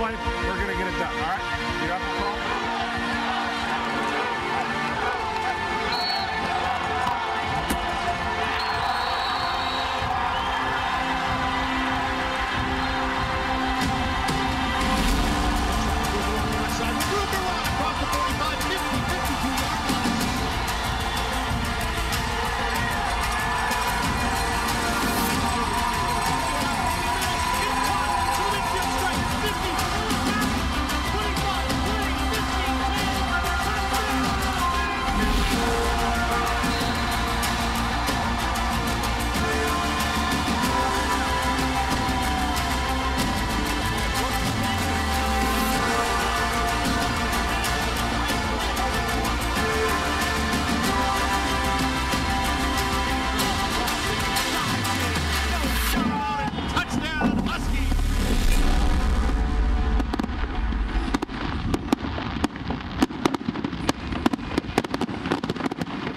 play. We're going to get it done, all right? Get up, Paul.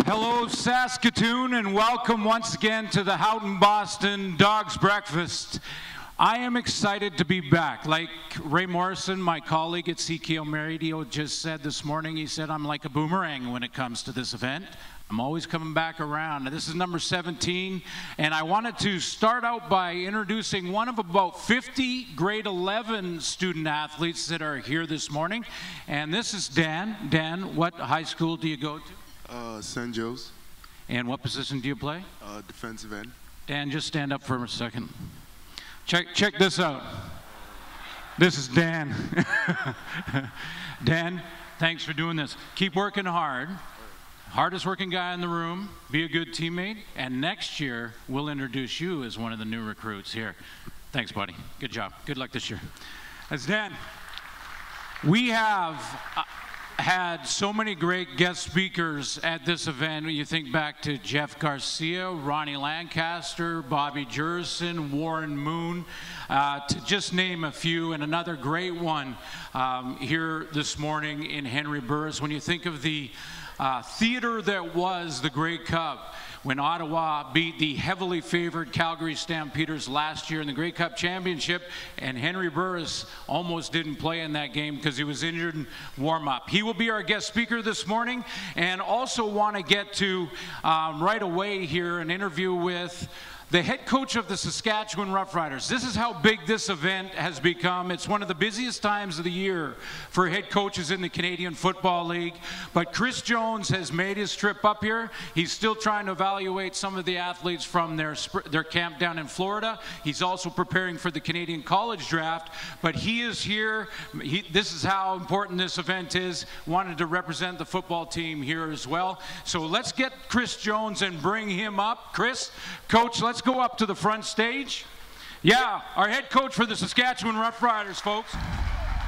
Hello, Saskatoon, and welcome once again to the Houghton Boston Dogs Breakfast. I am excited to be back. Like Ray Morrison, my colleague at CKO Meridio, just said this morning, he said, I'm like a boomerang when it comes to this event. I'm always coming back around. This is number 17, and I wanted to start out by introducing one of about 50 grade 11 student athletes that are here this morning. And this is Dan. Dan, what high school do you go to? St. Joe's. And what position do you play? Defensive end. Dan, just stand up for a second. Check this out. This is Dan. Dan, thanks for doing this. Keep working hard. Hardest working guy in the room. Be a good teammate. And next year, we'll introduce you as one of the new recruits here. Thanks, buddy. Good job. Good luck this year. That's Dan. We have had so many great guest speakers at this event. You think back to Jeff Garcia, Ronnie Lancaster, Bobby Jerson, Warren Moon, to just name a few, and another great one here this morning in Henry Burris. When you think of the theater that was the Grey Cup, when Ottawa beat the heavily favored Calgary Stampeders last year in the Grey Cup Championship, and Henry Burris almost didn't play in that game because he was injured in warm-up. He will be our guest speaker this morning, and also want to get to right away here an interview with the head coach of the Saskatchewan Roughriders. This is how big this event has become. It's one of the busiest times of the year for head coaches in the Canadian Football League. But Chris Jones has made his trip up here. He's still trying to evaluate some of the athletes from their camp down in Florida. He's also preparing for the Canadian College Draft. But he is here. This is how important this event is. Wanted to represent the football team here as well. So let's get Chris Jones and bring him up. Chris, Coach, let's go up to the front stage. Yeah, our head coach for the Saskatchewan Roughriders, folks.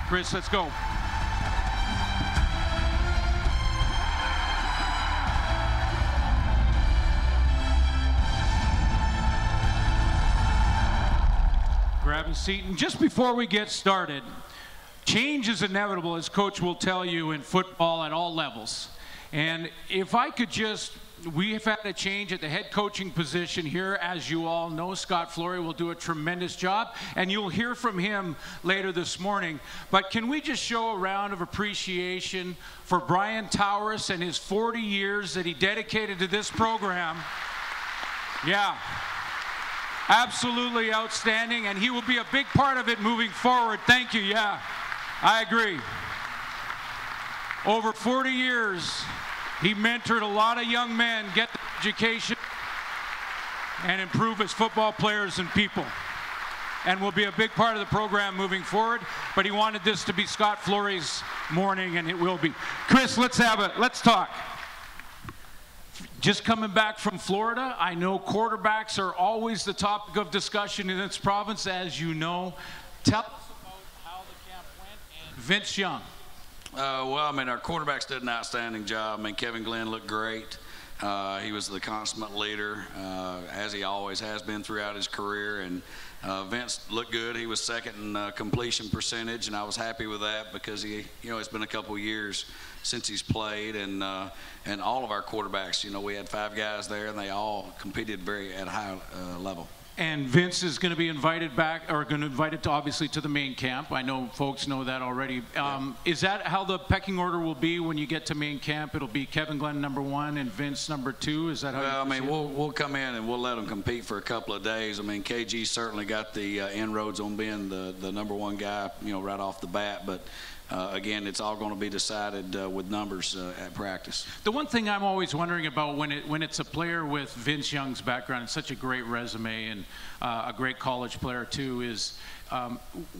Chris, let's go. Grab a seat. And just before we get started, change is inevitable, as Coach will tell you, in football at all levels. And if I could just, we have had a change at the head coaching position here. As you all know, Scott Flory will do a tremendous job, and you'll hear from him later this morning. But can we just show a round of appreciation for Brian Towers and his 40 years that he dedicated to this program? Yeah, absolutely outstanding, and he will be a big part of it moving forward. Thank you. Yeah, I agree. Over 40 years, he mentored a lot of young men get the education and improve as football players and people, and will be a big part of the program moving forward. But he wanted this to be Scott Flory's morning, and it will be. Chris, let's talk. Just coming back from Florida, I know quarterbacks are always the topic of discussion in this province, as you know. Tell us about how the camp went, and Vince Young. Well, I mean, our quarterbacks did an outstanding job. I mean, Kevin Glenn looked great. He was the consummate leader, as he always has been throughout his career. And Vince looked good. He was second in completion percentage, and I was happy with that because it's been a couple of years since he's played. And all of our quarterbacks, we had 5 guys there, and they all competed at a high level. And Vince is going to be invited back, or going to invite it to, obviously, to the main camp. I know folks know that already. Is that how the pecking order will be when you get to main camp? It'll be Kevin Glenn #1 and Vince #2. Is that how? Well, I mean, we'll come in and we'll let them compete for a couple of days. I mean, KG certainly got the inroads on being the #1 guy, you know, right off the bat. But again, it's all going to be decided with numbers at practice. The one thing I'm always wondering about when it's a player with Vince Young's background and such a great resume and a great college player too is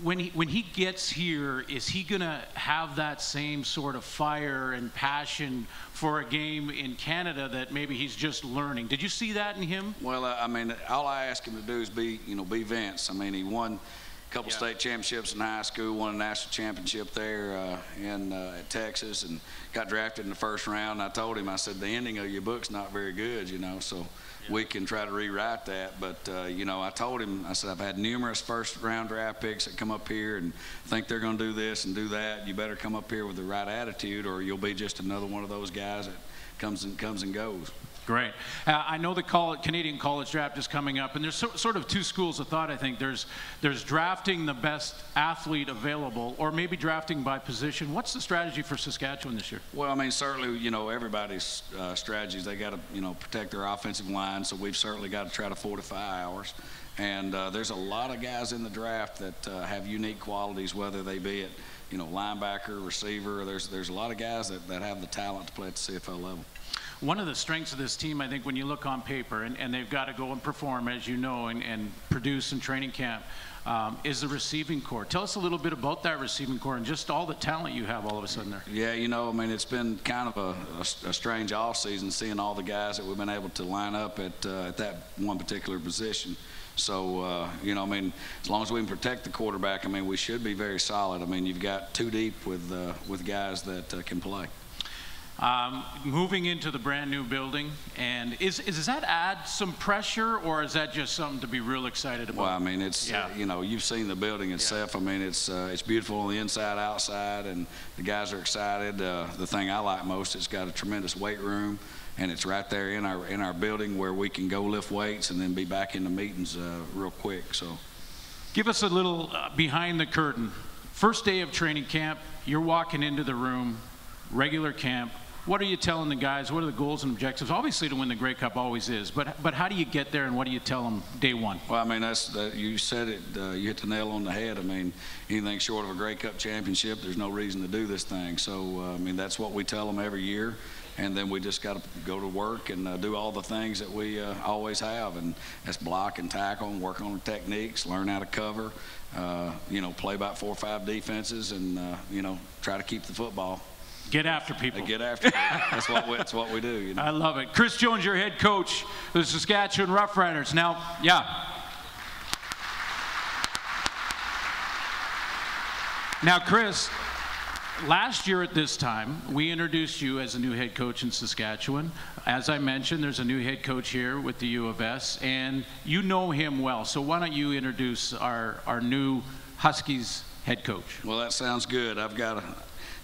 when he gets here, is he going to have that same sort of fire and passion for a game in Canada that maybe he's just learning? Did you see that in him? Well, I mean, all I ask him to do is be Vince. I mean, he won a couple state championships in high school, won a national championship there at Texas, and got drafted in the first round. And I told him, I said, the ending of your book's not very good, you know, so we can try to rewrite that. But, you know, I told him, I said, I've had numerous first-round draft picks that come up here and think they're going to do this and do that. You better come up here with the right attitude, or you'll be just another one of those guys that comes and goes. Great. I know the Canadian college draft is coming up, and there's sort of two schools of thought, I think. There's drafting the best athlete available, or maybe drafting by position. What's the strategy for Saskatchewan this year? Well, I mean, certainly, you know, everybody's strategies, they got to, you know, protect their offensive line, so we've certainly got to try to fortify ours. And there's a lot of guys in the draft that have unique qualities, whether they be at, you know, linebacker, receiver. There's a lot of guys that have the talent to play at the CFL level. One of the strengths of this team, I think, when you look on paper, and they've got to go and perform, as you know, and produce in training camp, is the receiving corps. Tell us a little bit about that receiving corps and just all the talent you have all of a sudden there. Yeah, you know, I mean, it's been kind of a strange offseason seeing all the guys that we've been able to line up at that one particular position. So, you know, I mean, as long as we can protect the quarterback, I mean, we should be very solid. I mean, you've got two deep with guys that can play. Moving into the brand new building, and does that add some pressure, or is that just something to be real excited about? Well, I mean, it's you know, you've seen the building itself. Yeah. I mean, it's beautiful on the inside, outside, and the guys are excited. The thing I like most, it's got a tremendous weight room, and it's right there in our building where we can go lift weights and then be back in the meetings real quick. So, give us a little behind the curtain. First day of training camp, you're walking into the room, regular camp. What are you telling the guys? What are the goals and objectives? Obviously, to win the Grey Cup always is, but how do you get there, and what do you tell them day one? Well, I mean, you said it. You hit the nail on the head. I mean, anything short of a Grey Cup championship, there's no reason to do this thing. So, I mean, that's what we tell them every year, and then we just got to go to work and do all the things that we always have, and that's block and tackle and work on the techniques, learn how to cover, you know, play about 4 or 5 defenses, and you know, try to keep the football. Get after people. Get after people. That's what we do. You know? I love it. Chris Jones, your head coach of the Saskatchewan Roughriders. Now, Now, Chris, last year at this time, we introduced you as a new head coach in Saskatchewan. As I mentioned, there's a new head coach here with the U of S, and you know him well. So why don't you introduce our new Huskies head coach? Well, that sounds good.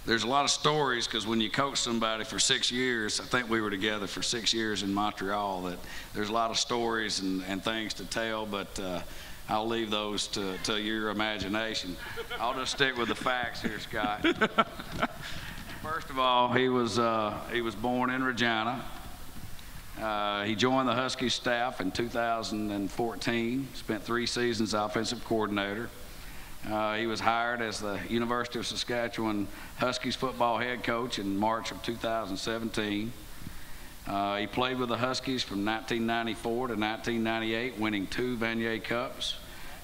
There's a lot of stories, because when you coach somebody for 6 years, I think we were together for 6 years in Montreal, that there's a lot of stories and things to tell, but I'll leave those to your imagination. I'll just stick with the facts here, Scott. First of all, he was born in Regina. He joined the Huskies staff in 2014, spent 3 seasons offensive coordinator. He was hired as the University of Saskatchewan Huskies football head coach in March of 2017. He played with the Huskies from 1994 to 1998, winning 2 Vanier Cups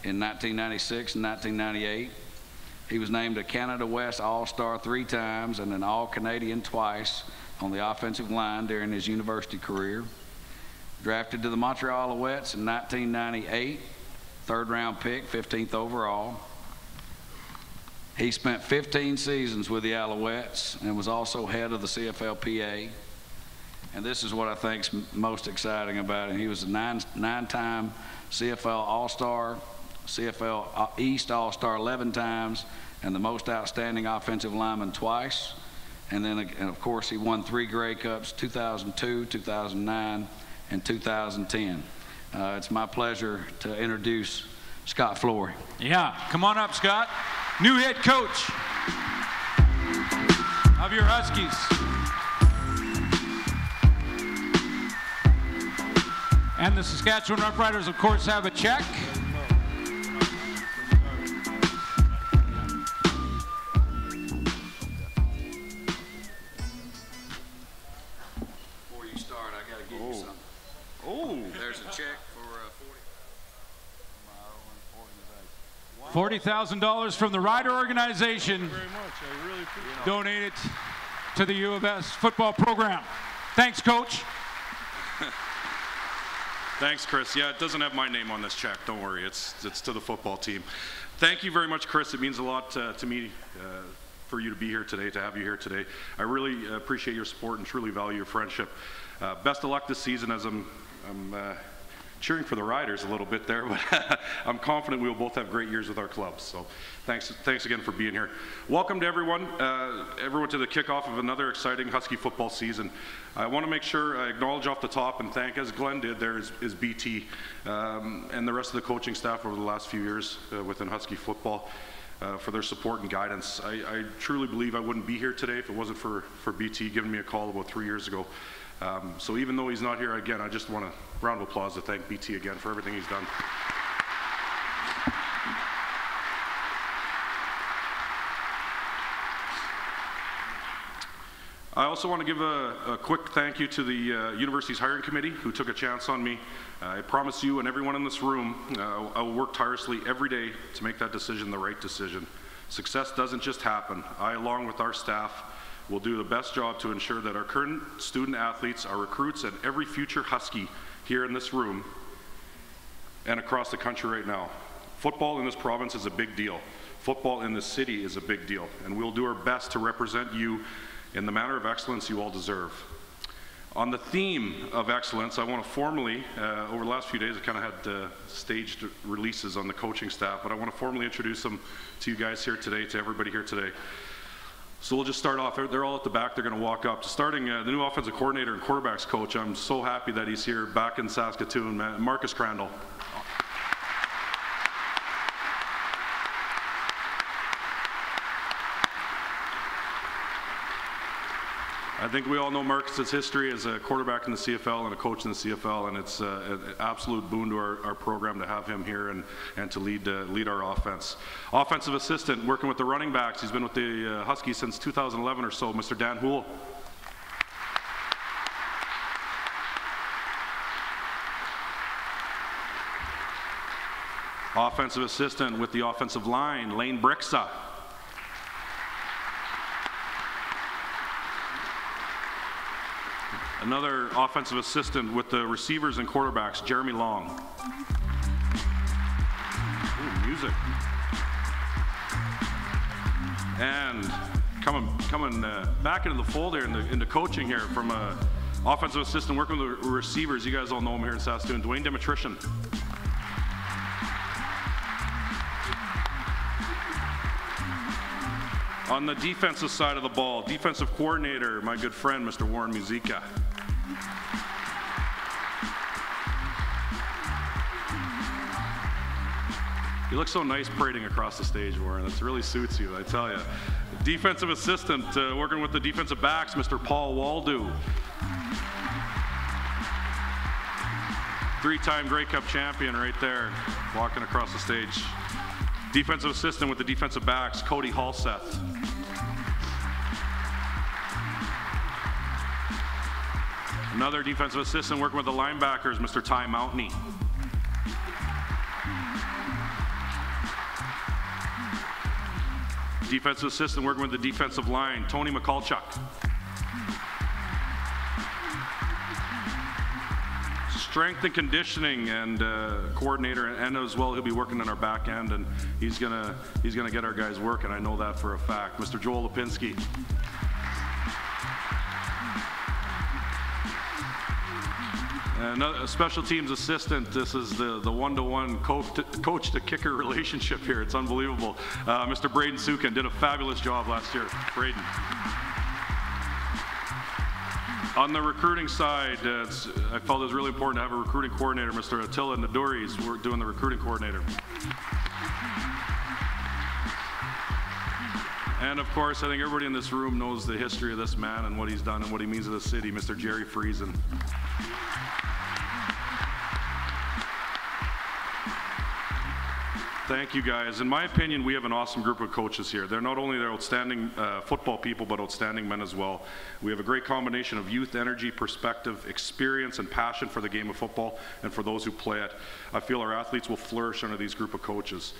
in 1996 and 1998. He was named a Canada West All-Star 3 times and an All-Canadian twice on the offensive line during his university career. Drafted to the Montreal Alouettes in 1998, 3rd-round pick, 15th overall. He spent 15 seasons with the Alouettes and was also head of the CFLPA. And this is what I think is most exciting about him. He was a 9-time CFL All-Star, CFL East All-Star 11 times, and the most outstanding offensive lineman twice. And then, of course, he won 3 Grey Cups, 2002, 2009, and 2010. it's my pleasure to introduce Scott Flory. Yeah, come on up, Scott. New head coach of your Huskies. And the Saskatchewan Roughriders, of course, have a check. Before you start, I got to give you something. Oh, there's a check for $40,000 from the Rider organization. Thank you very much. I really appreciate it. Donated to the U of S football program. Thanks, Coach. Thanks, Chris. Yeah, it doesn't have my name on this check. Don't worry. It's to the football team. Thank you very much, Chris. It means a lot to me for you to be here today, to have you here today. I really appreciate your support and truly value your friendship. Best of luck this season, as I'm cheering for the Riders a little bit there, but I'm confident we will both have great years with our clubs. So thanks again for being here. Welcome to everyone to the kickoff of another exciting Husky football season. I want to make sure I acknowledge off the top and thank, as Glenn did there, is BT and the rest of the coaching staff over the last few years within Husky football for their support and guidance. I truly believe I wouldn't be here today if it wasn't for BT giving me a call about 3 years ago. So even though he's not here again, I just want a round of applause to thank BT again for everything he's done. I also want to give a quick thank you to the university's hiring committee who took a chance on me. I promise you and everyone in this room, I will work tirelessly every day to make that decision the right decision. Success doesn't just happen. I, along with our staff, will do the best job to ensure that our current student athletes, our recruits, and every future Husky here in this room and across the country right now. Football in this province is a big deal. Football in this city is a big deal, and we'll do our best to represent you in the manner of excellence you all deserve. On the theme of excellence, I want to formally, over the last few days I kind of had staged releases on the coaching staff, but I want to formally introduce them to you guys here today, to everybody here today. So we'll just start off. They're all at the back. They're going to walk up. Starting the new offensive coordinator and quarterbacks coach. I'm so happy that he's here back in Saskatoon, Marcus Crandall. I think we all know Marcus's history as a quarterback in the CFL and a coach in the CFL, and it's an absolute boon to our program to have him here and to lead our offense. Offensive assistant, working with the running backs. He's been with the Huskies since 2011 or so, Mr. Dan Houle. Offensive assistant with the offensive line, Lane Brixa. Another offensive assistant with the receivers and quarterbacks, Jeremy Long. Ooh, music. And coming back into the fold here, into coaching here from offensive assistant working with the receivers. You guys all know him here in Saskatoon, Dwayne Demetrician. On the defensive side of the ball, defensive coordinator, my good friend, Mr. Warren Musica. You look so nice parading across the stage, Warren. That really suits you, I tell you. Defensive assistant, working with the defensive backs, Mr. Paul Waldo. Three-time Grey Cup champion right there, walking across the stage. Defensive assistant with the defensive backs, Cody Halseth. Another defensive assistant working with the linebackers, Mr. Ty Mountney. Defensive assistant working with the defensive line, Tony McCulchuk. Strength and conditioning and coordinator, and as well he'll be working on our back end, and he's gonna get our guys working. I know that for a fact. Mr. Joel Lipinski. A special teams assistant. This is the one-to-one coach to kicker relationship here. It's unbelievable. Mr. Braden Sukin did a fabulous job last year. Braden. On the recruiting side, I felt it was really important to have a recruiting coordinator, Mr. Attila Nadouris. We're doing the recruiting coordinator. And of course, I think everybody in this room knows the history of this man and what he's done and what he means to the city, Mr. Jerry Friesen. Thank you, guys. In my opinion, we have an awesome group of coaches here. They're not only outstanding football people, but outstanding men as well. We have a great combination of youth, energy, perspective, experience, and passion for the game of football and for those who play it. I feel our athletes will flourish under these group of coaches.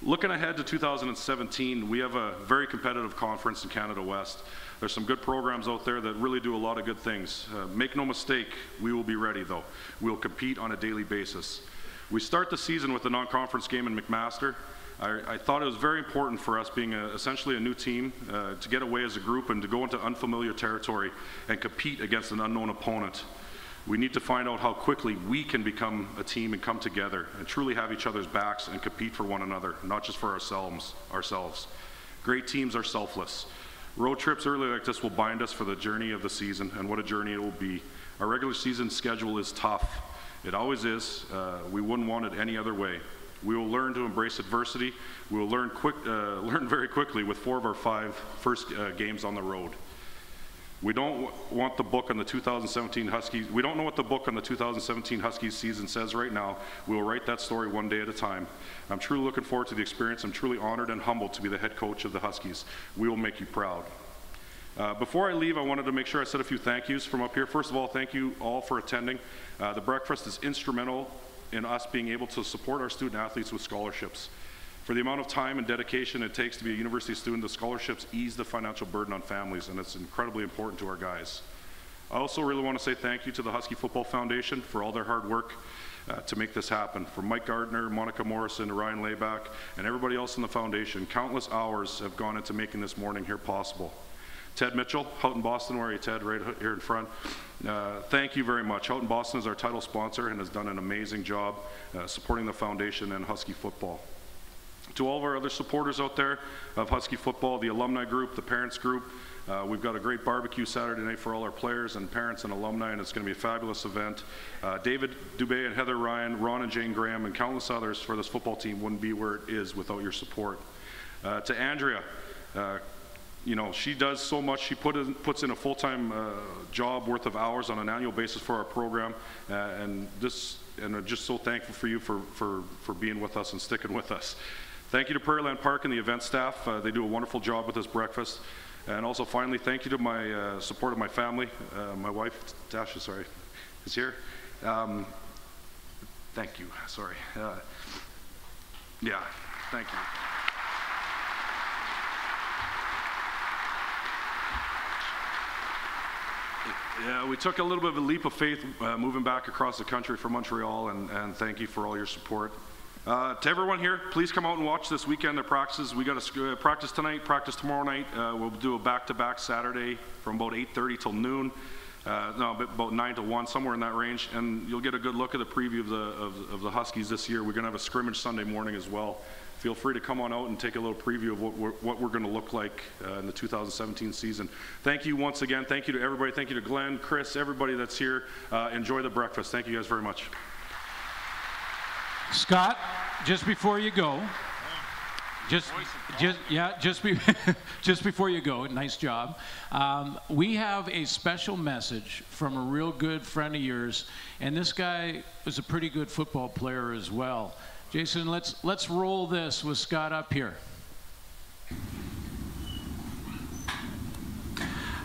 Looking ahead to 2017, we have a very competitive conference in Canada West. There's some good programs out there that really do a lot of good things. Make no mistake, we will be ready though. We'll compete on a daily basis. We start the season with a non-conference game in McMaster. I thought it was very important for us, being essentially a new team, to get away as a group and to go into unfamiliar territory and compete against an unknown opponent. We need to find out how quickly we can become a team and come together and truly have each other's backs and compete for one another, not just for ourselves. Great teams are selfless. Road trips early like this will bind us for the journey of the season, and what a journey it will be. Our regular season schedule is tough. It always is. We wouldn't want it any other way. We will learn to embrace adversity. We will learn very quickly with 4 of our 5 first games on the road. We don't want the book on the 2017 Huskies. We don't know what the book on the 2017 Huskies season says right now. We will write that story one day at a time. I'm truly looking forward to the experience. I'm truly honored and humbled to be the head coach of the Huskies. We will make you proud. Before I leave, I wanted to make sure I said a few thank yous from up here. First of all, thank you all for attending. The breakfast is instrumental in us being able to support our student athletes with scholarships. For the amount of time and dedication it takes to be a university student, the scholarships ease the financial burden on families, and it's incredibly important to our guys. I also really want to say thank you to the Husky Football Foundation for all their hard work to make this happen. From Mike Gardner, Monica Morrison, Ryan Layback, and everybody else in the foundation, countless hours have gone into making this morning here possible. Ted Mitchell, Houghton Boston, where are you, Ted? Right here in front. Thank you very much. Houghton Boston is our title sponsor and has done an amazing job supporting the foundation and Husky football. To all of our other supporters out there of Husky football, the alumni group, the parents group, we've got a great barbecue Saturday night for all our players and parents and alumni, and it's going to be a fabulous event. David Dubé and Heather Ryan, Ron and Jane Graham, and countless others for this football team wouldn't be where it is without your support. To Andrea, you know, she does so much. She puts in a full-time job worth of hours on an annual basis for our program, and I'm just so thankful for you for being with us and sticking with us. Thank you to Prairieland Park and the event staff. They do a wonderful job with this breakfast. And also, finally, thank you to my support of my family. My wife, Tasha, sorry, is here. Thank you. Sorry. Yeah, thank you. Yeah, we took a little bit of a leap of faith moving back across the country from Montreal, and thank you for all your support. To everyone here, please come out and watch this weekend their practices. We got a practice tonight, practice tomorrow night. We'll do a back-to-back Saturday from about 8:30 till noon. No, about 9 to 1, somewhere in that range. And you'll get a good look at the preview of the Huskies this year. We're going to have a scrimmage Sunday morning as well. Feel free to come on out and take a little preview of what we're going to look like in the 2017 season. Thank you once again. Thank you to everybody. Thank you to Glenn, Chris, everybody that's here. Enjoy the breakfast. Thank you guys very much. Scott, just before you go, just before you go, nice job. We have a special message from a real good friend of yours, and this guy was a pretty good football player as well. Jason, let's roll this with Scott up here.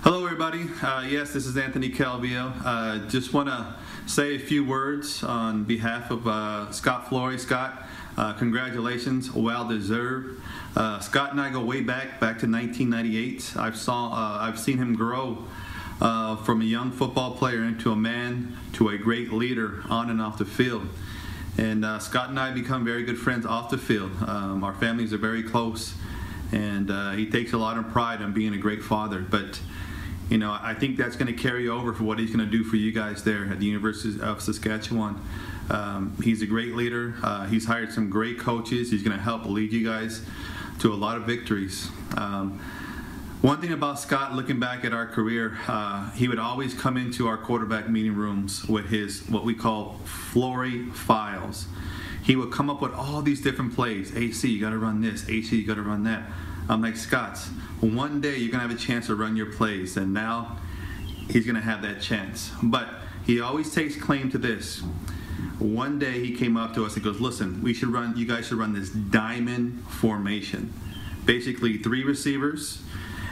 Hello, everybody. Yes, this is Anthony Calvillo. Just want to say a few words on behalf of Scott Flory. Scott, congratulations, well deserved. Scott and I go way back to 1998. I've seen him grow from a young football player into a man to a great leader on and off the field. And Scott and I become very good friends off the field. Our families are very close, and he takes a lot of pride in being a great father. But you know, I think that's going to carry over for what he's going to do for you guys there at the University of Saskatchewan. He's a great leader. He's hired some great coaches. He's going to help lead you guys to a lot of victories. One thing about Scott, looking back at our career, he would always come into our quarterback meeting rooms with his, what we call Flory files. He would come up with all these different plays. AC, you got to run this. AC, you got to run that. I'm like, Scott, one day you're going to have a chance to run your plays, and now he's going to have that chance. But he always takes claim to this. One day he came up to us and goes, listen, you guys should run this diamond formation. Basically 3 receivers,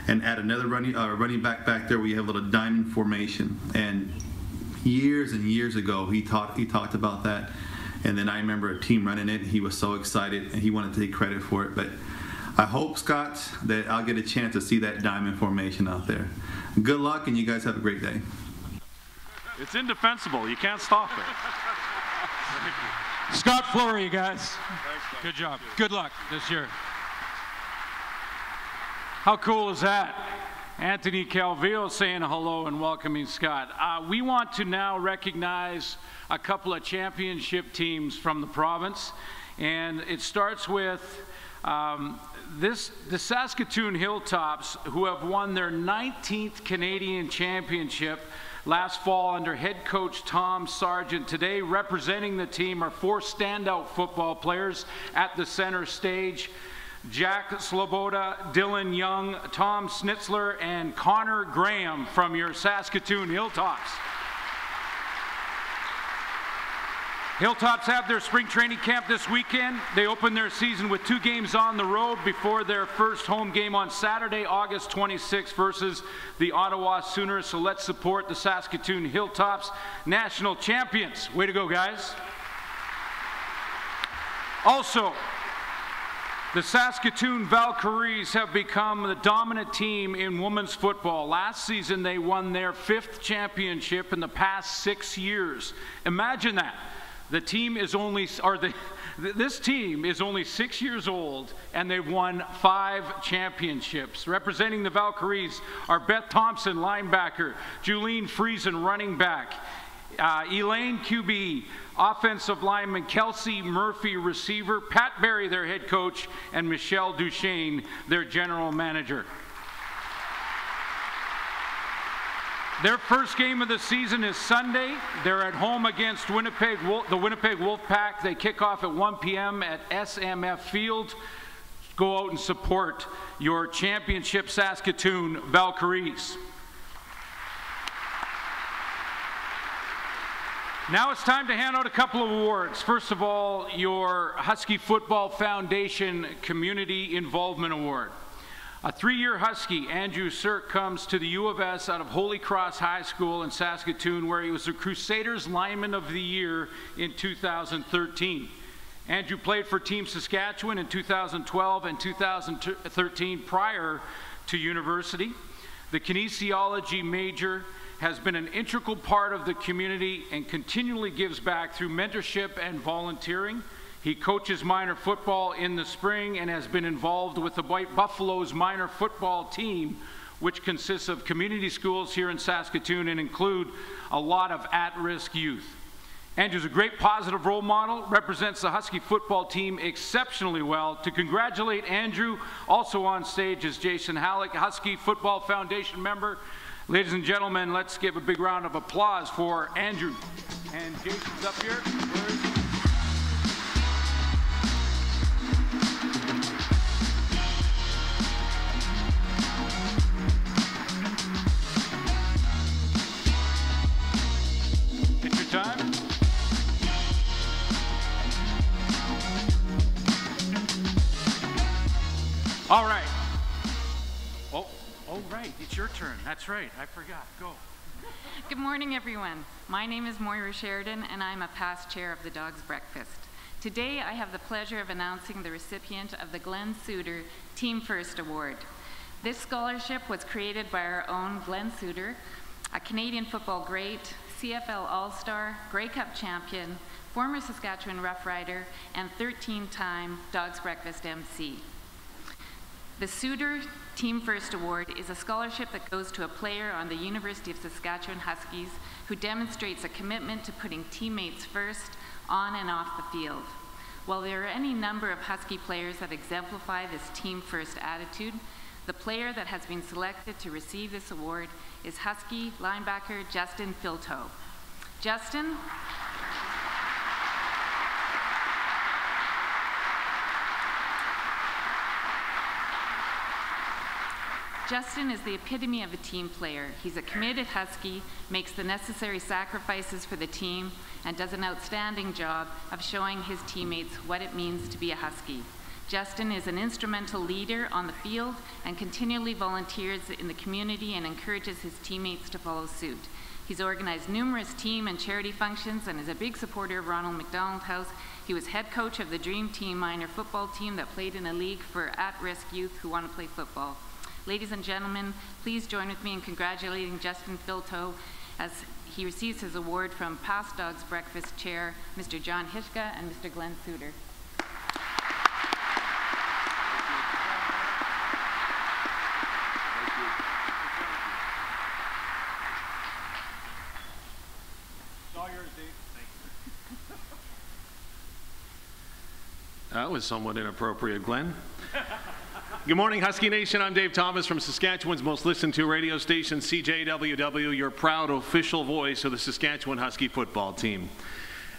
and add another running back there where you have a little diamond formation. And years ago, he talked about that. And then I remember a team running it. He was so excited, and he wanted to take credit for it. But I hope, Scott, that I'll get a chance to see that diamond formation out there. Good luck, and you guys have a great day. It's indefensible. You can't stop it. Scott Flory, you guys. Thanks, Good job. Good luck this year. How cool is that? Anthony Calvillo saying hello and welcoming Scott. We want to now recognize a couple of championship teams from the province, and it starts with the Saskatoon Hilltops, who have won their 19th Canadian championship last fall under head coach Tom Sargent. Today, representing the team are 4 standout football players at the center stage. Jack Sloboda, Dylan Young, Tom Schnitzler, and Connor Graham from your Saskatoon Hilltops. Hilltops have their spring training camp this weekend. They open their season with 2 games on the road before their first home game on Saturday, August 26th versus the Ottawa Sooners. So let's support the Saskatoon Hilltops, national champions. Way to go, guys. Also, the Saskatoon Valkyries have become the dominant team in women's football. Last season, they won their 5th championship in the past 6 years. Imagine that. This team is only 6 years old, and they've won 5 championships. Representing the Valkyries are Beth Thompson, linebacker, Julene Friesen, running back, Elaine QB, offensive lineman, Kelsey Murphy, receiver, Pat Berry, their head coach, and Michelle Duchesne, their general manager. Their first game of the season is Sunday. They're at home against the Winnipeg Wolfpack. They kick off at 1 p.m. at SMF Field. Go out and support your championship Saskatoon Valkyries. Now it's time to hand out a couple of awards. First of all, your Husky Football Foundation Community Involvement Award. A 3-year Husky, Andrew Sirk, comes to the U of S out of Holy Cross High School in Saskatoon, where he was the Crusaders Lineman of the Year in 2013. Andrew played for Team Saskatchewan in 2012 and 2013 prior to university. The kinesiology major has been an integral part of the community and continually gives back through mentorship and volunteering. He coaches minor football in the spring and has been involved with the White Buffaloes minor football team, which consists of community schools here in Saskatoon and include a lot of at-risk youth. Andrew's a great positive role model, represents the Husky football team exceptionally well. To congratulate Andrew, also on stage is Jason Halleck, Husky Football Foundation member. Ladies and gentlemen, let's give a big round of applause for Andrew. And Jason's up here. Where is he? Take your time. All right. Oh, right, it's your turn. That's right, I forgot. Go. Good morning, everyone. My name is Moira Sheridan, and I'm a past chair of the Dog's Breakfast. Today, I have the pleasure of announcing the recipient of the Glenn Suter Team First Award. This scholarship was created by our own Glenn Suter, a Canadian football great, CFL All-Star, Grey Cup champion, former Saskatchewan Rough Rider, and 13-time Dog's Breakfast MC. The Suter Team First Award is a scholarship that goes to a player on the University of Saskatchewan Huskies who demonstrates a commitment to putting teammates first on and off the field. While there are any number of Husky players that exemplify this team first attitude, The player that has been selected to receive this award is Husky linebacker Justin Filto. Justin is the epitome of a team player. He's a committed Husky, makes the necessary sacrifices for the team, and does an outstanding job of showing his teammates what it means to be a Husky. Justin is an instrumental leader on the field and continually volunteers in the community and encourages his teammates to follow suit. He's organized numerous team and charity functions and is a big supporter of Ronald McDonald House. He was head coach of the Dream Team minor football team that played in a league for at-risk youth who want to play football. Ladies and gentlemen, please join with me in congratulating Justin Filto as he receives his award from past Dogs Breakfast Chair, Mr. John Hishka and Mr. Glenn Suter. That was somewhat inappropriate, Glenn. Good morning, Husky Nation. I'm Dave Thomas from Saskatchewan's most listened to radio station, CJWW, your proud official voice of the Saskatchewan Husky football team.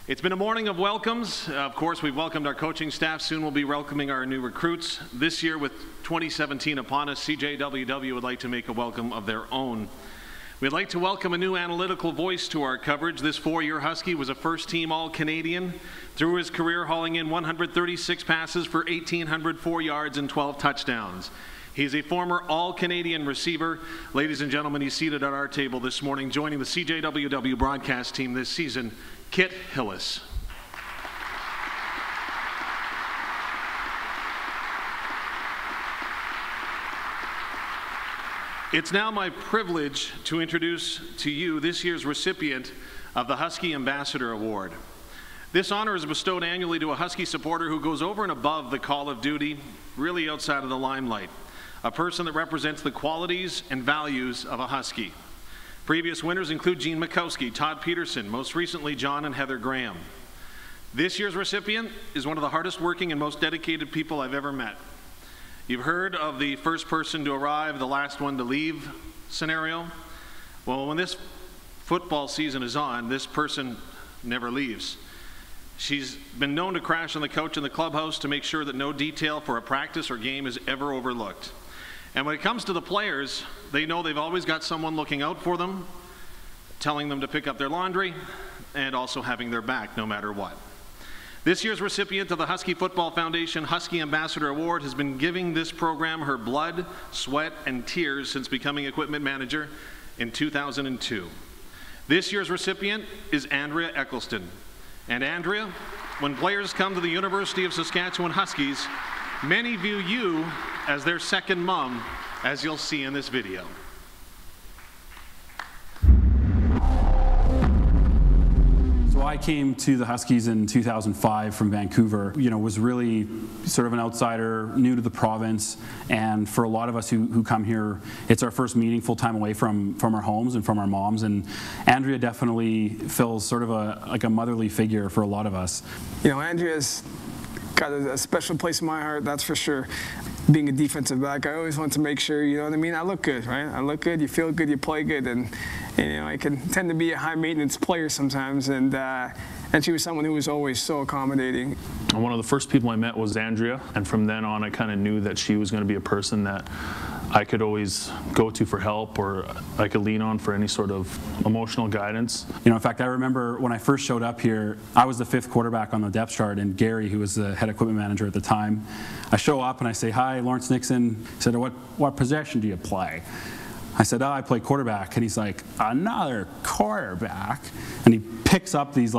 It's been a morning of welcomes. Of course, we've welcomed our coaching staff. Soon we'll be welcoming our new recruits. This year, with 2017 upon us, CJWW would like to make a welcome of their own. We'd like to welcome a new analytical voice to our coverage. This four-year Husky was a first-team All-Canadian. Through his career, hauling in 136 passes for 1,804 yards and 12 touchdowns. He's a former All-Canadian receiver. Ladies and gentlemen, he's seated at our table this morning, joining the CJWW broadcast team this season, Kit Hillis. It's now my privilege to introduce to you this year's recipient of the Husky Ambassador Award. This honor is bestowed annually to a Husky supporter who goes over and above the call of duty, really outside of the limelight, a person that represents the qualities and values of a Husky. Previous winners include Gene Mikowski, Todd Peterson, most recently John and Heather Graham. This year's recipient is one of the hardest working and most dedicated people I've ever met. You've heard of the first person to arrive, the last one to leave scenario. Well, when this football season is on, this person never leaves. She's been known to crash on the couch in the clubhouse to make sure that no detail for a practice or game is ever overlooked. And when it comes to the players, they know they've always got someone looking out for them, telling them to pick up their laundry, and also having their back no matter what. This year's recipient of the Husky Football Foundation Husky Ambassador Award has been giving this program her blood, sweat, and tears since becoming equipment manager in 2002. This year's recipient is Andrea Eccleston. And Andrea, when players come to the University of Saskatchewan Huskies, many view you as their second mom, as you'll see in this video. So I came to the Huskies in 2005 from Vancouver. Was really sort of an outsider, new to the province, and for a lot of us who come here, it's our first meaningful time away from our homes and from our moms. And Andrea definitely fills sort of like a motherly figure for a lot of us. Andrea's got a special place in my heart, that's for sure. Being a defensive back, I always want to make sure, I look good, right? I look good, you feel good, you play good, and I can tend to be a high-maintenance player sometimes, and she was someone who was always so accommodating. One of the first people I met was Andrea, and from then on I kind of knew that she was going to be a person that I could always go to for help, or I could lean on for any sort of emotional guidance. In fact, I remember when I first showed up here, I was the 5th quarterback on the depth chart, and Gary, who was the head equipment manager at the time, I show up and I say, "Hi, Lawrence Nixon." He said, what possession do you play? I said, I play quarterback. And he's like, "Another quarterback?" And he picks up these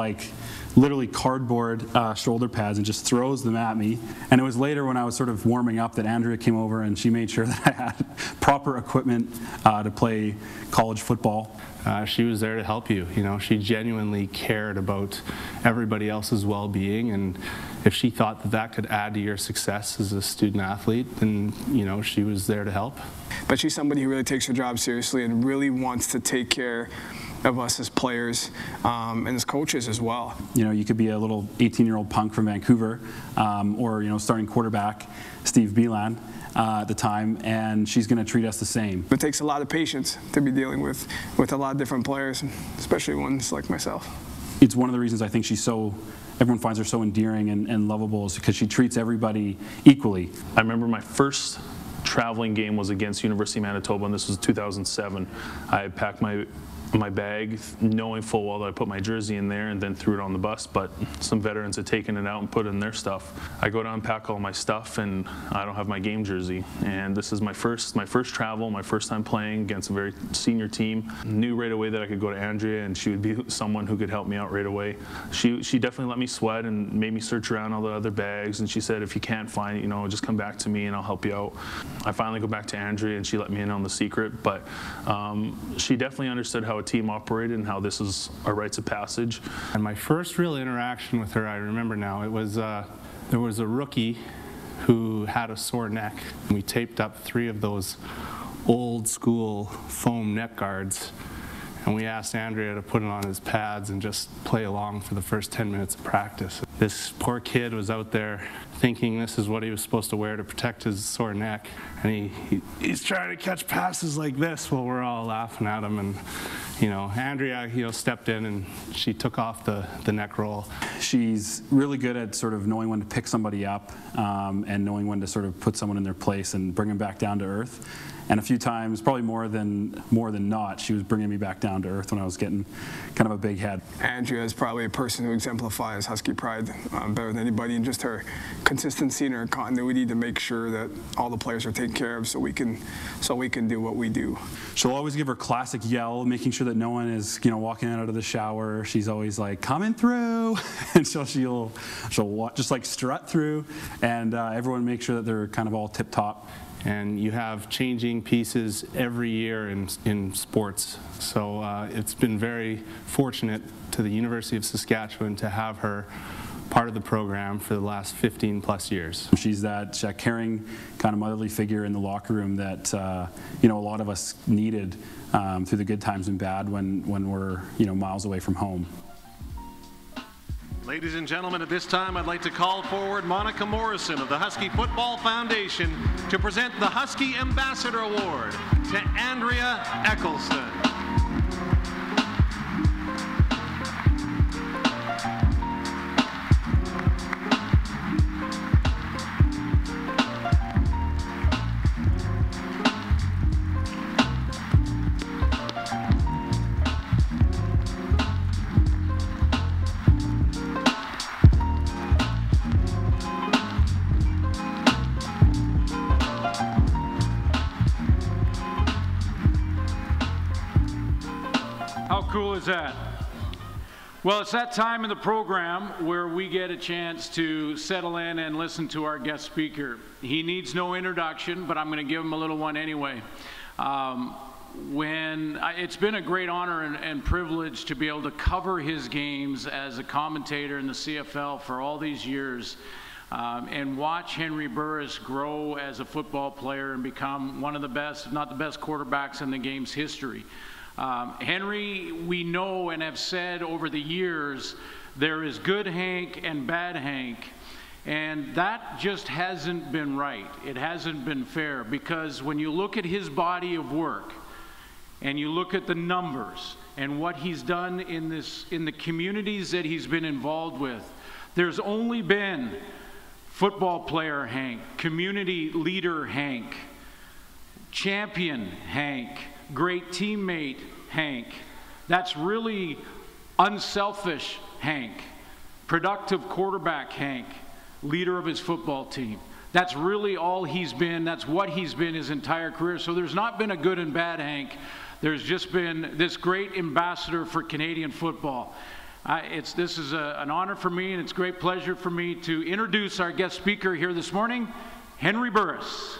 literally cardboard shoulder pads and just throws them at me. And it was later when I was sort of warming up that Andrea came over and she made sure that I had proper equipment to play college football. She was there to help you. She genuinely cared about everybody else's well-being, and if she thought that could add to your success as a student athlete, then she was there to help. But she's somebody who really takes her job seriously and really wants to take care of us as players and as coaches as well. You know, you could be a little 18-year-old punk from Vancouver, or, you know, starting quarterback Steve Beelan at the time, and she's going to treat us the same. It takes a lot of patience to be dealing with a lot of different players, especially ones like myself. It's one of the reasons I think everyone finds her so endearing and lovable, is because she treats everybody equally. I remember my first traveling game was against University of Manitoba, and this was 2007. I packed my bag knowing full well that I put my jersey in there and then threw it on the bus, but some veterans had taken it out and put in their stuff. I go to unpack all my stuff and I don't have my game jersey, and this is my first travel, my first time playing against a very senior team. Knew right away that I could go to Andrea and she would be someone who could help me out right away. She definitely let me sweat and made me search around all the other bags, and she said, if you can't find it, you know, just come back to me and I'll help you out. I finally go back to Andrea and she let me in on the secret, but she definitely understood how a team operated and how this is a rites of passage. And my first real interaction with her, I remember now, it was there was a rookie who had a sore neck. We taped up 3 of those old school foam neck guards, and we asked Andrea to put it on his pads and just play along for the first 10 minutes of practice. This poor kid was out there thinking this is what he was supposed to wear to protect his sore neck, and he's trying to catch passes like this while we're all laughing at him. And you know, Andrea, you know, stepped in and she took off the neck roll. She's really good at sort of knowing when to pick somebody up and knowing when to sort of put someone in their place and bring them back down to earth. And a few times, probably more than not, she was bringing me back down to earth when I was getting kind of a big head. Andrea is probably a person who exemplifies Husky pride better than anybody, and just her consistency and her continuity to make sure that all the players are taken care of so we can do what we do. She'll always give her classic yell, making sure that no one is, you know, walking out of the shower. She's always like, coming through. And so she'll just like strut through, and everyone make sure that they're kind of all tip top. And you have changing pieces every year in sports. So it's been very fortunate to the University of Saskatchewan to have her part of the program for the last 15 plus years. She's that caring kind of motherly figure in the locker room that you know, a lot of us needed through the good times and bad when we're, you know, miles away from home. Ladies and gentlemen, at this time, I'd like to call forward Monica Morrison of the Husky Football Foundation to present the Husky Ambassador Award to Andrea Eccleston. How cool is that? Well, it's that time in the program where we get a chance to settle in and listen to our guest speaker. He needs no introduction, but I'm going to give him a little one anyway. It's been a great honor and privilege to be able to cover his games as a commentator in the CFL for all these years, and watch Henry Burris grow as a football player and become one of the best, if not the best, quarterbacks in the game's history. Henry, we know and have said over the years, there is good Hank and bad Hank, and that just hasn't been right. It hasn't been fair, because when you look at his body of work and you look at the numbers and what he's done in the communities that he's been involved with, there's only been football player Hank, community leader Hank, champion Hank, great teammate Hank. That's really unselfish Hank, productive quarterback Hank, leader of his football team. That's really all he's been. That's what he's been his entire career. So there's not been a good and bad Hank. There's just been this great ambassador for Canadian football. This is an honor for me, and it's a great pleasure for me to introduce our guest speaker here this morning, Henry Burris.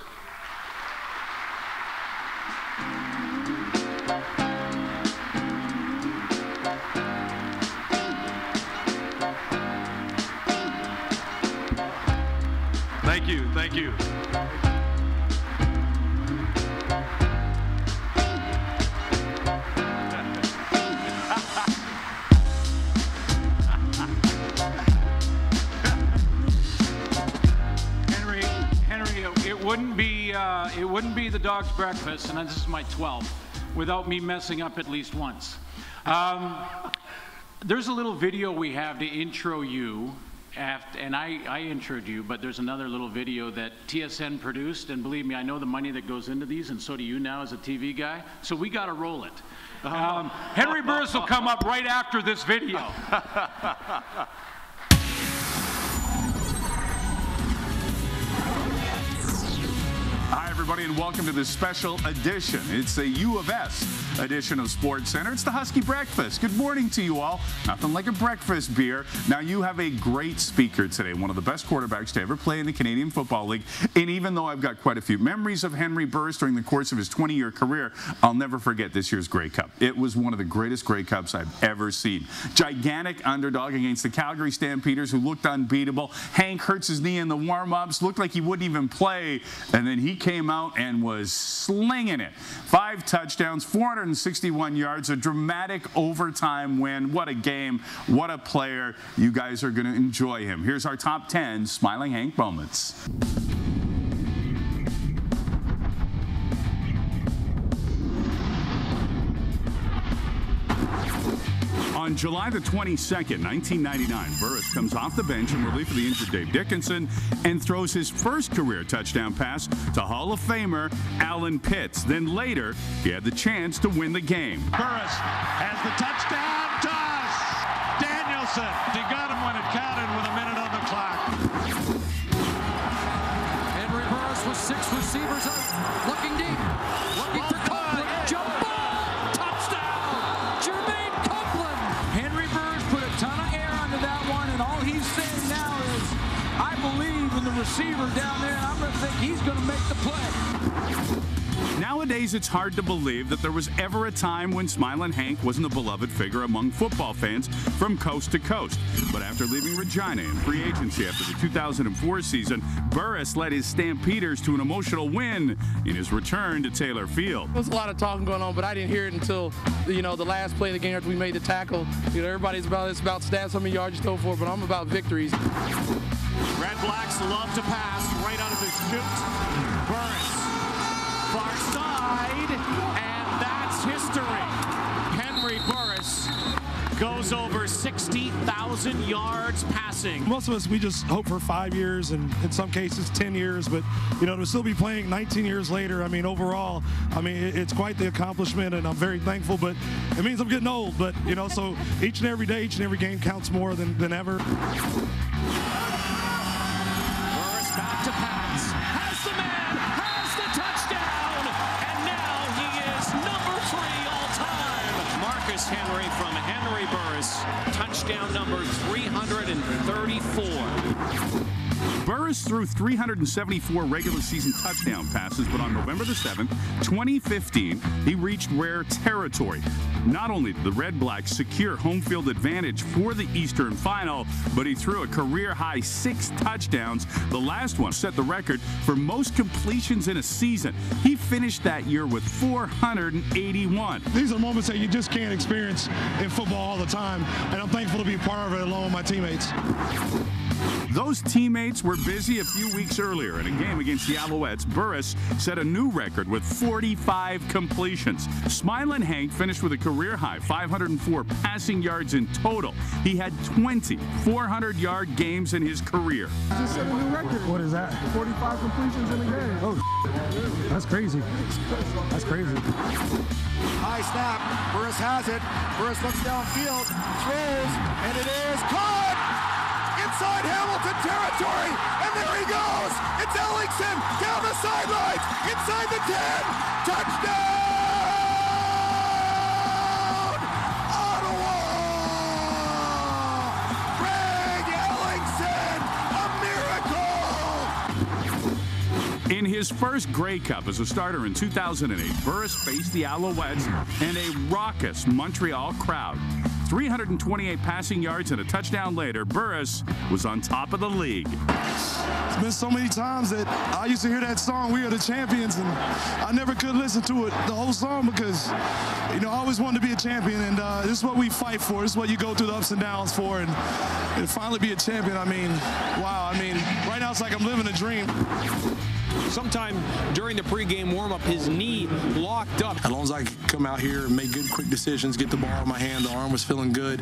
Thank you, thank you. wouldn't be the dog's breakfast, and this is my 12th, without me messing up at least once. There's a little video we have to intro you, and I introed you, but there's another little video that TSN produced, and believe me, I know the money that goes into these, and so do you now as a TV guy, so we got to roll it. Henry Burris will come up right after this video. Hi, everybody, and welcome to this special edition. It's a U of S edition of Sports Center. It's the Husky Breakfast. Good morning to you all. Nothing like a breakfast beer. Now, you have a great speaker today, one of the best quarterbacks to ever play in the Canadian Football League. And even though I've got quite a few memories of Henry Burris during the course of his 20-year career, I'll never forget this year's Grey Cup. It was one of the greatest Grey Cups I've ever seen. Gigantic underdog against the Calgary Stampeders, who looked unbeatable. Hank hurts his knee in the warm-ups, looked like he wouldn't even play, and then he came out and was slinging it. 5 touchdowns, 461 yards, a dramatic overtime win. What a game, what a player. You guys are going to enjoy him. Here's our top 10 Smiling Hank moments. On July the 22nd, 1999, Burris comes off the bench in relief of the injured Dave Dickinson and throws his first career touchdown pass to Hall of Famer Alan Pitts. Then later, he had the chance to win the game. Burris has the touchdown toss. Danielson, he got him when it counted with a minute on the clock. Henry Burris with 6 receivers up, looking deep, looking for Copeland, jump ball, touchdown, Jermaine Copeland. Henry Burris put a ton of air under that one, and all he's saying now is, I believe in the receiver down there, and I'm going to think he's going to make the play. Nowadays, it's hard to believe that there was ever a time when Smilin' Hank wasn't a beloved figure among football fans from coast to coast. But after leaving Regina in free agency after the 2004 season, Burris led his Stampeders to an emotional win in his return to Taylor Field. There was a lot of talking going on, but I didn't hear it until, the last play of the game after we made the tackle. Everybody's about stats, how many yards you throw for, but I'm about victories. Red Blacks love to pass right out of the chute. Burris, far side, and that's history. Henry Burris goes over 60,000 yards passing. Most of us, we just hope for 5 years, and in some cases 10 years, but to still be playing 19 years later, overall, it's quite the accomplishment, and I'm very thankful, but it means I'm getting old, but so each and every day, each and every game counts more than ever. Burris back to pass, has the man, has the touchdown, and now he is number 3 all time. Marcus Henry from Henry Burris, touchdown number 334. Burris threw 374 regular season touchdown passes, but on November the 7th, 2015, he reached rare territory. Not only did the Red Blacks secure home field advantage for the Eastern Final, but he threw a career-high 6 touchdowns. The last one set the record for most completions in a season. He finished that year with 481. These are moments that you just can't experience in football all the time, and I'm thankful to be a part of it along with my teammates. Those teammates were busy a few weeks earlier. In a game against the Alouettes, Burris set a new record with 45 completions. Smilin' Hank finished with a career-high 504 passing yards in total. He had 20 400-yard games in his career. Just set a new record. What is that? 45 completions in a game. Oh, that's crazy. That's crazy. High snap. Burris has it. Burris looks downfield, throws, and it is caught! Inside Hamilton territory, and there he goes. It's Ellingson down the sidelines, inside the 10. Touchdown! Ottawa! Greg Ellingson, a miracle! In his first Grey Cup as a starter in 2008, Burris faced the Alouettes and a raucous Montreal crowd. 328 passing yards and a touchdown later, Burris was on top of the league. It's been so many times that I used to hear that song, We Are the Champions, and I never could listen to it, the whole song, because, I always wanted to be a champion, and this is what we fight for. This is what you go through the ups and downs for, and finally be a champion, wow, right now it's like I'm living a dream. sometime during the pregame warm-up, his knee locked up. As long as I could come out here and make good, quick decisions, get the ball in my hand, the arm was feeling good,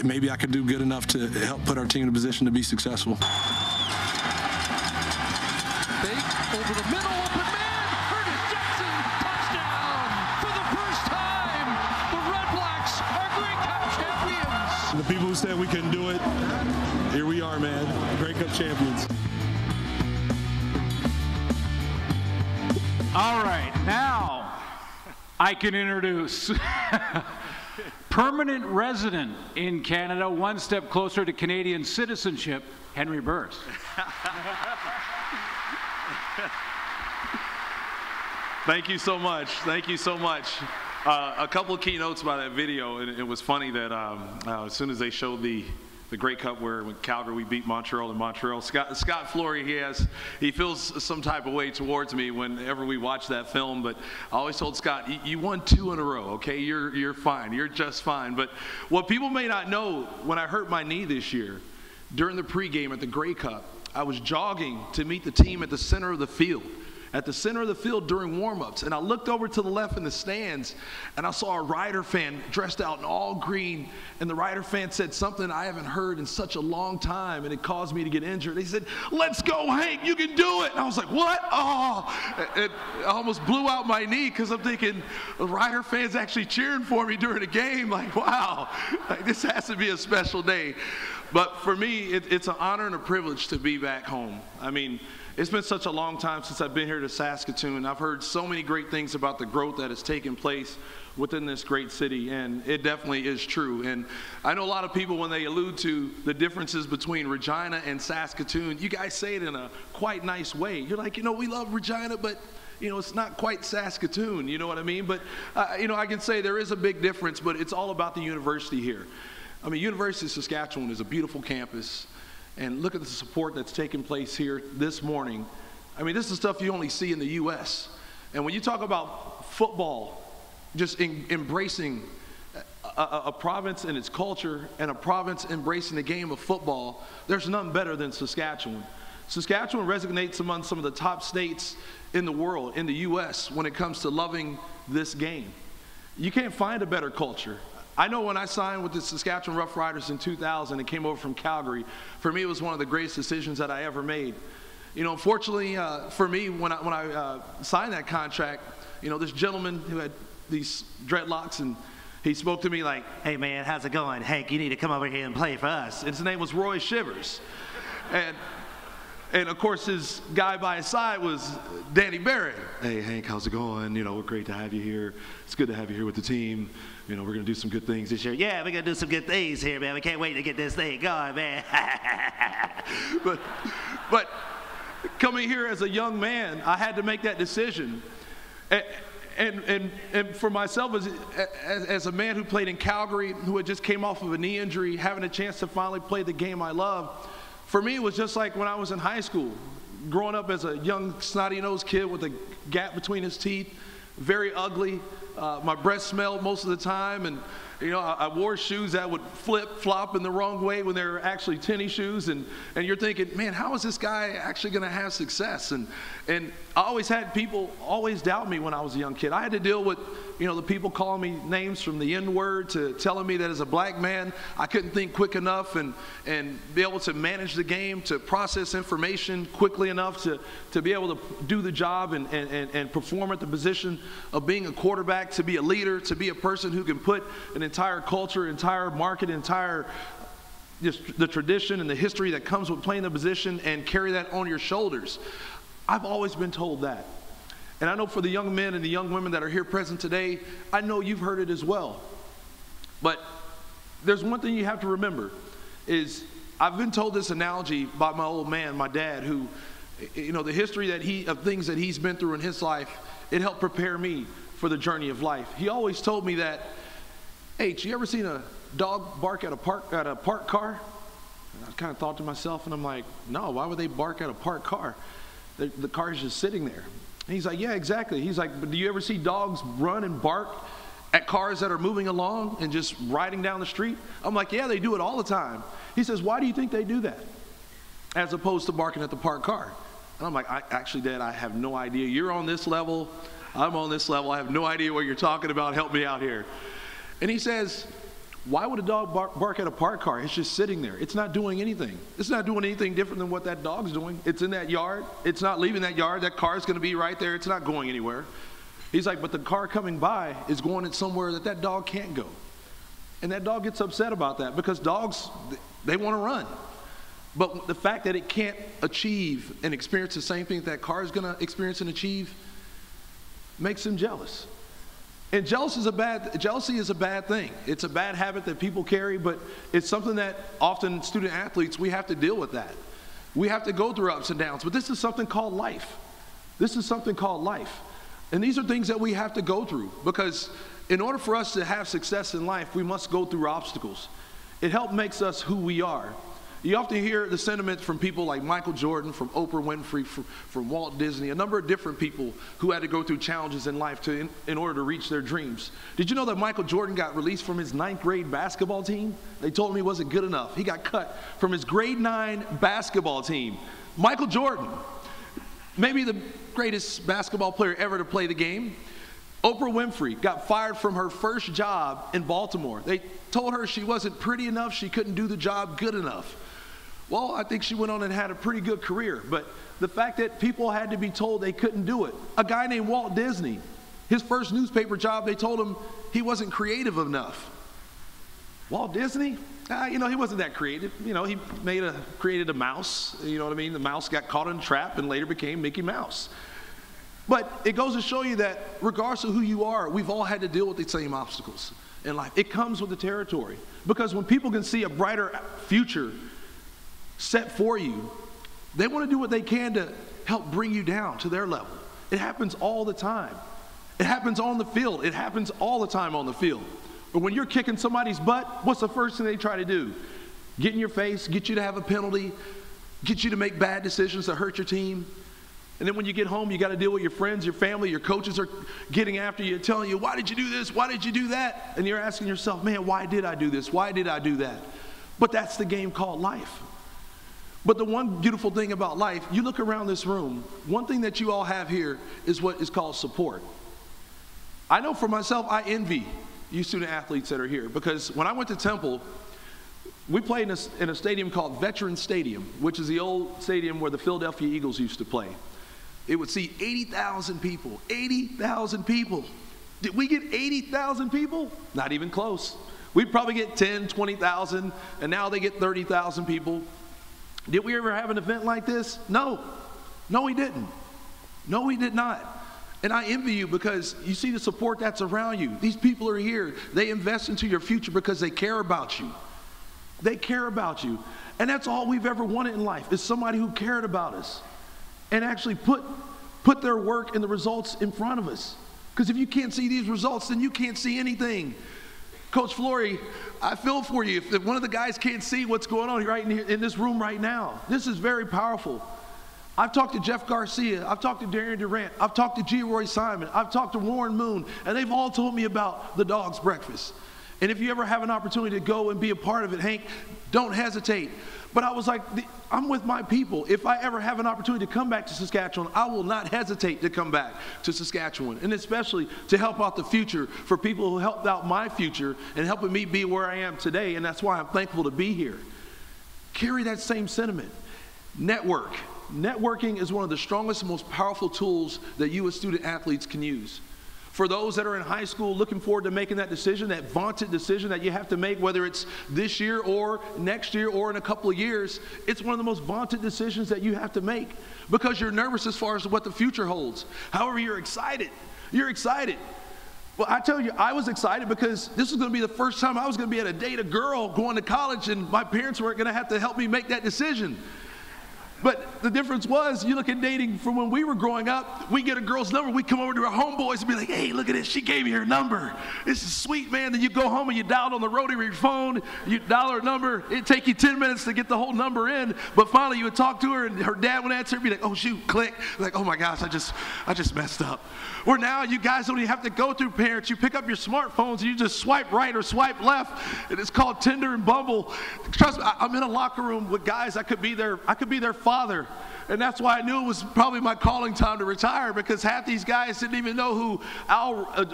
maybe I could do good enough to help put our team in a position to be successful. Fake over the middle, open man, Curtis Jackson, touchdown! For the first time, the Red Blacks are Grey Cup champions! The people who said we couldn't do it, here we are, man, Grey Cup champions. All right, now I can introduce permanent resident in Canada, one step closer to Canadian citizenship, Henry Burris. Thank you so much. Thank you so much. A couple of key notes about that video, and it was funny that as soon as they showed the Grey Cup where when Calgary we beat Montreal in Montreal, Scott Flory, he feels some type of way towards me whenever we watch that film, but I always told Scott, you won 2 in a row, okay? You're fine. You're just fine. But what people may not know, when I hurt my knee this year, during the pregame at the Grey Cup, I was jogging to meet the team at the center of the field. At the center of the field during warm-ups, and I looked over to the left in the stands, and I saw a Rider fan dressed out in all green, and the Rider fan said something I haven't heard in such a long time, and it caused me to get injured. They said, "Let's go, Hank, you can do it." And I was like, what? Oh, it almost blew out my knee because I'm thinking, the Rider fan's actually cheering for me during a game. Like, wow, like, this has to be a special day. But for me, it's an honor and a privilege to be back home. I mean, it's been such a long time since I've been here to Saskatoon. I've heard so many great things about the growth that has taken place within this great city, and it definitely is true. And I know a lot of people, when they allude to the differences between Regina and Saskatoon, you guys say it in a quite nice way. You're like, we love Regina, but it's not quite Saskatoon, you know what I mean? But, I can say there is a big difference, but it's all about the university here. I mean, University of Saskatchewan is a beautiful campus. And look at the support that's taking place here this morning. I mean, this is stuff you only see in the U.S. And when you talk about football, just embracing a province and its culture, and a province embracing the game of football, there's none better than Saskatchewan. Saskatchewan resonates among some of the top states in the world, in the U.S., when it comes to loving this game. You can't find a better culture. I know when I signed with the Saskatchewan Rough Riders in 2000 and came over from Calgary, for me it was one of the greatest decisions that I ever made. Unfortunately for me, when I signed that contract, this gentleman who had these dreadlocks, and he spoke to me like, "Hey man, how's it going? Hank, you need to come over here and play for us." And his name was Roy Shivers. And of course his guy by his side was Danny Barrett. "Hey Hank, how's it going? We're great to have you here. It's good to have you here with the team. We're going to do some good things this year." "Yeah, we're going to do some good things here, man. We can't wait to get this thing going, man." but coming here as a young man, I had to make that decision. And for myself, as a man who played in Calgary, who had just came off of a knee injury, having a chance to finally play the game I love, for me it was just like when I was in high school, growing up as a young snotty-nosed kid with a gap between his teeth, very ugly. My breath smelled most of the time, and I wore shoes that would flip-flop in the wrong way when they were actually tennis shoes, and you're thinking, man, how is this guy actually going to have success? And I always had people always doubt me when I was a young kid. I had to deal with the people calling me names from the N-word to telling me that as a black man I couldn't think quick enough and be able to manage the game, to process information quickly enough to be able to do the job and perform at the position of being a quarterback, to be a leader, to be a person who can put an entire culture, entire market, just the tradition and the history that comes with playing the position and carry that on your shoulders. I've always been told that. And I know for the young men and the young women that are here present today, I know you've heard it as well. But there's one thing you have to remember is I've been told this analogy by my old man, my dad, who, the history of things that he's been through in his life, it helped prepare me for the journey of life. He always told me that, "Hey, you ever seen a dog bark at a parked car?" And I kind of thought to myself, and I'm like, no, why would they bark at a parked car? The car is just sitting there. And he's like, yeah, exactly. He's like, but do you ever see dogs run and bark at cars that are moving along and just riding down the street? I'm like, yeah, they do it all the time. He says, why do you think they do that as opposed to barking at the parked car? And I'm like, actually, Dad, I have no idea. You're on this level. I'm on this level. I have no idea what you're talking about. Help me out here. And he says, why would a dog bark at a parked car? It's just sitting there. It's not doing anything. It's not doing anything different than what that dog's doing. It's in that yard. It's not leaving that yard. That car's going to be right there. It's not going anywhere. He's like, but the car coming by is going somewhere that dog can't go. And that dog gets upset about that because dogs, they want to run. But the fact that it can't achieve and experience the same thing that car is going to experience and achieve makes him jealous. And jealousy is a bad thing. It's a bad habit that people carry, but it's something that often student athletes, we have to deal with that. We have to go through ups and downs, but this is something called life. This is something called life. And these are things that we have to go through because in order for us to have success in life, we must go through obstacles. It helps makes us who we are. You often hear the sentiment from people like Michael Jordan, from Oprah Winfrey, from Walt Disney, a number of different people who had to go through challenges in life in order to reach their dreams. Did you know that Michael Jordan got released from his 9th grade basketball team? They told him he wasn't good enough. He got cut from his grade 9 basketball team. Michael Jordan, maybe the greatest basketball player ever to play the game. Oprah Winfrey got fired from her first job in Baltimore. They told her she wasn't pretty enough, she couldn't do the job good enough. Well, I think she went on and had a pretty good career, but the fact that people had to be told they couldn't do it. A guy named Walt Disney, his first newspaper job, they told him he wasn't creative enough. Walt Disney? He wasn't that creative. He created a mouse, you know what I mean? The mouse got caught in a trap and later became Mickey Mouse. But it goes to show you that regardless of who you are, we've all had to deal with the same obstacles in life. It comes with the territory. Because when people can see a brighter future set for you, they want to do what they can to help bring you down to their level. It happens all the time. It happens on the field. It happens all the time on the field. But when you're kicking somebody's butt, what's the first thing they try to do? Get in your face, get you to have a penalty, get you to make bad decisions that hurt your team. And then when you get home, you got to deal with your friends, your family, your coaches are getting after you, telling you, why did you do this? Why did you do that? And you're asking yourself, man, why did I do this? Why did I do that? But that's the game called life. But the one beautiful thing about life, you look around this room, one thing that you all have here is what is called support. I know for myself, I envy you student athletes that are here because when I went to Temple, we played in a stadium called Veterans Stadium, which is the old stadium where the Philadelphia Eagles used to play. It would seat 80,000 people. 80,000 people. Did we get 80,000 people? Not even close. We'd probably get 10, 20,000, and now they get 30,000 people. Did we ever have an event like this? No. No, we didn't. No, we did not. And I envy you because you see the support that's around you. These people are here. They invest into your future because they care about you. They care about you. And that's all we've ever wanted in life is somebody who cared about us and actually put their work and the results in front of us. Because if you can't see these results, then you can't see anything. Coach Flory, I feel for you. If one of the guys can't see what's going on right in this room right now, this is very powerful. I've talked to Jeff Garcia. I've talked to Darian Durant. I've talked to G. Roy Simon. I've talked to Warren Moon, and they've all told me about the Dog's Breakfast. And if you ever have an opportunity to go and be a part of it, Hank, don't hesitate. But I was like, I'm with my people. If I ever have an opportunity to come back to Saskatchewan, I will not hesitate to come back to Saskatchewan, and especially to help out the future for people who helped out my future and helping me be where I am today, and that's why I'm thankful to be here. Carry that same sentiment. Network. Networking is one of the strongest and most powerful tools that you as student athletes can use. For those that are in high school looking forward to making that decision, that vaunted decision that you have to make, whether it's this year or next year or in a couple of years, it's one of the most vaunted decisions that you have to make because you're nervous as far as what the future holds. However, you're excited. You're excited. Well, I tell you, I was excited because this was going to be the first time I was going to be able to date a girl going to college, and my parents weren't going to have to help me make that decision. But the difference was, you look at dating from when we were growing up, we get a girl's number, we come over to our homeboys and be like, hey, look at this, she gave me her number. This is sweet, man. Then you go home and you dial it on the rotary phone, you dial her number, it'd take you 10 minutes to get the whole number in, but finally you would talk to her and her dad would answer and be like, oh shoot, click. Like, oh my gosh, I just messed up. Where now you guys don't even have to go through parents, you pick up your smartphones and you just swipe right or swipe left, and it's called Tinder and Bumble. Trust me, I'm in a locker room with guys, I could be their father. And that's why I knew it was probably my calling time to retire, because half these guys didn't even know who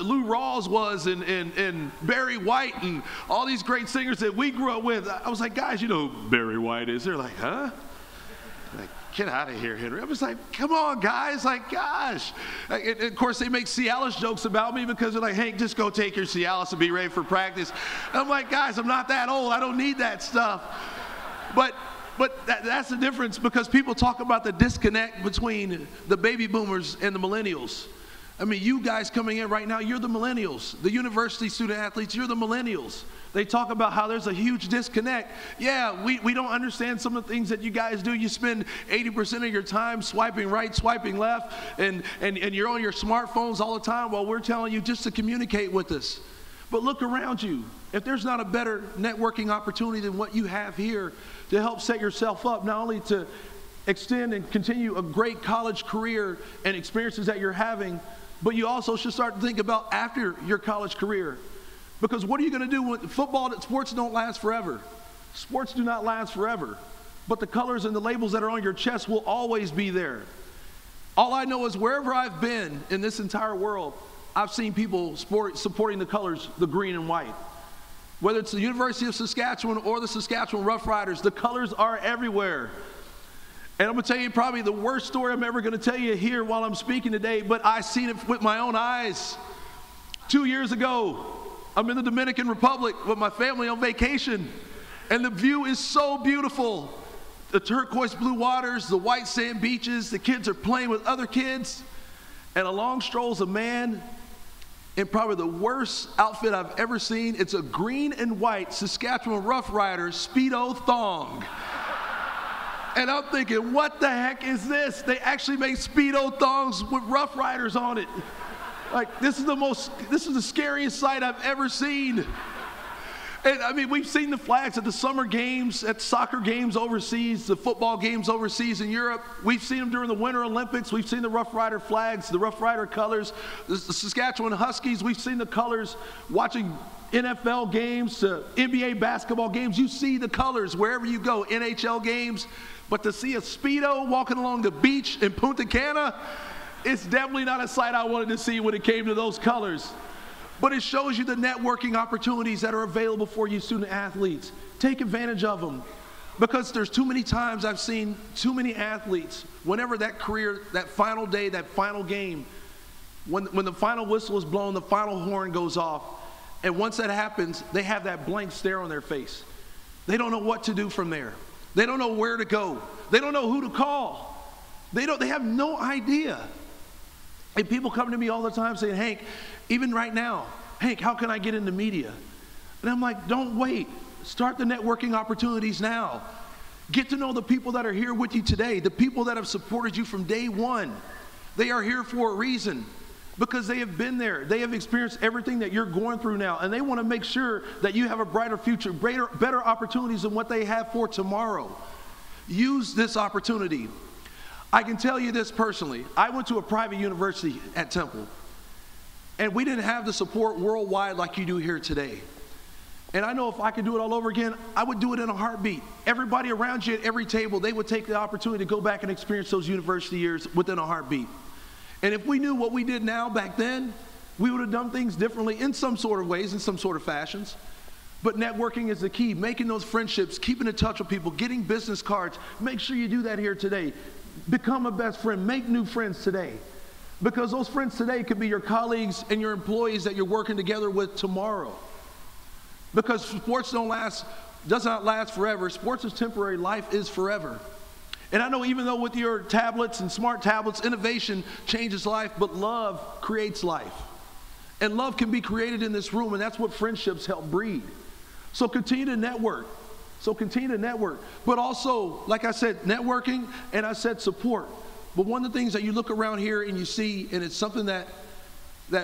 Lou Rawls was and Barry White and all these great singers that we grew up with. I was like, guys, you know who Barry White is? They're like, huh? Like, get out of here, Henry. I was like, come on, guys. Like, gosh. And of course, they make Cialis jokes about me because they're like, Hank, just go take your Cialis and be ready for practice. I'm like, guys, I'm not that old. I don't need that stuff. But that's the difference, because people talk about the disconnect between the baby boomers and the millennials. I mean, you guys coming in right now, you're the millennials. The university student athletes, you're the millennials. They talk about how there's a huge disconnect. Yeah, we don't understand some of the things that you guys do. You spend 80% of your time swiping right, swiping left, and you're on your smartphones all the time while we're telling you just to communicate with us. But look around you. If there's not a better networking opportunity than what you have here to help set yourself up, not only to extend and continue a great college career and experiences that you're having, but you also should start to think about after your college career. Because what are you going to do with football? Sports don't last forever. Sports do not last forever. But the colors and the labels that are on your chest will always be there. All I know is wherever I've been in this entire world, I've seen people supporting the colors, the green and white. Whether it's the University of Saskatchewan or the Saskatchewan Rough Riders, the colors are everywhere. And I'm going to tell you probably the worst story I'm ever going to tell you here while I'm speaking today, but I've seen it with my own eyes. 2 years ago, I'm in the Dominican Republic with my family on vacation, and the view is so beautiful. The turquoise blue waters, the white sand beaches, the kids are playing with other kids, and along strolls a man in probably the worst outfit I've ever seen. It's a green and white Saskatchewan Rough Riders Speedo thong. And I'm thinking, what the heck is this? They actually make Speedo thongs with Rough Riders on it. Like, this is the scariest sight I've ever seen. And I mean, we've seen the flags at the summer games, at soccer games overseas, the football games overseas in Europe. We've seen them during the Winter Olympics. We've seen the Rough Rider flags, the Rough Rider colors, the Saskatchewan Huskies. We've seen the colors watching NFL games, NBA basketball games. You see the colors wherever you go, NHL games. But to see a Speedo walking along the beach in Punta Cana, it's definitely not a sight I wanted to see when it came to those colors. But it shows you the networking opportunities that are available for you student athletes. Take advantage of them. Because there's too many times I've seen too many athletes, whenever that career, that final day, that final game, when the final whistle is blown, the final horn goes off, and once that happens, they have that blank stare on their face. They don't know what to do from there. They don't know where to go. They don't know who to call. They have no idea. And people come to me all the time saying, Hank, even right now, Hank, how can I get into media? And I'm like, don't wait. Start the networking opportunities now. Get to know the people that are here with you today, the people that have supported you from day one. They are here for a reason, because they have been there. They have experienced everything that you're going through now, and they want to make sure that you have a brighter future, better opportunities than what they have for tomorrow. Use this opportunity. I can tell you this personally. I went to a private university at Temple, and we didn't have the support worldwide like you do here today. And I know if I could do it all over again, I would do it in a heartbeat. Everybody around you at every table, they would take the opportunity to go back and experience those university years within a heartbeat. And if we knew what we did now back then, we would have done things differently in some sort of ways, in some sort of fashions. But networking is the key. Making those friendships, keeping in touch with people, getting business cards. Make sure you do that here today. Become a best friend. Make new friends today. Because those friends today could be your colleagues and your employees that you're working together with tomorrow. Because sports does not last forever. Sports is temporary. Life is forever. And I know even though with your tablets and smart tablets, innovation changes life, but love creates life. And love can be created in this room, and that's what friendships help breed. So continue to network. But also, like I said, networking, and I said support. But one of the things that you look around here and you see, and it's something that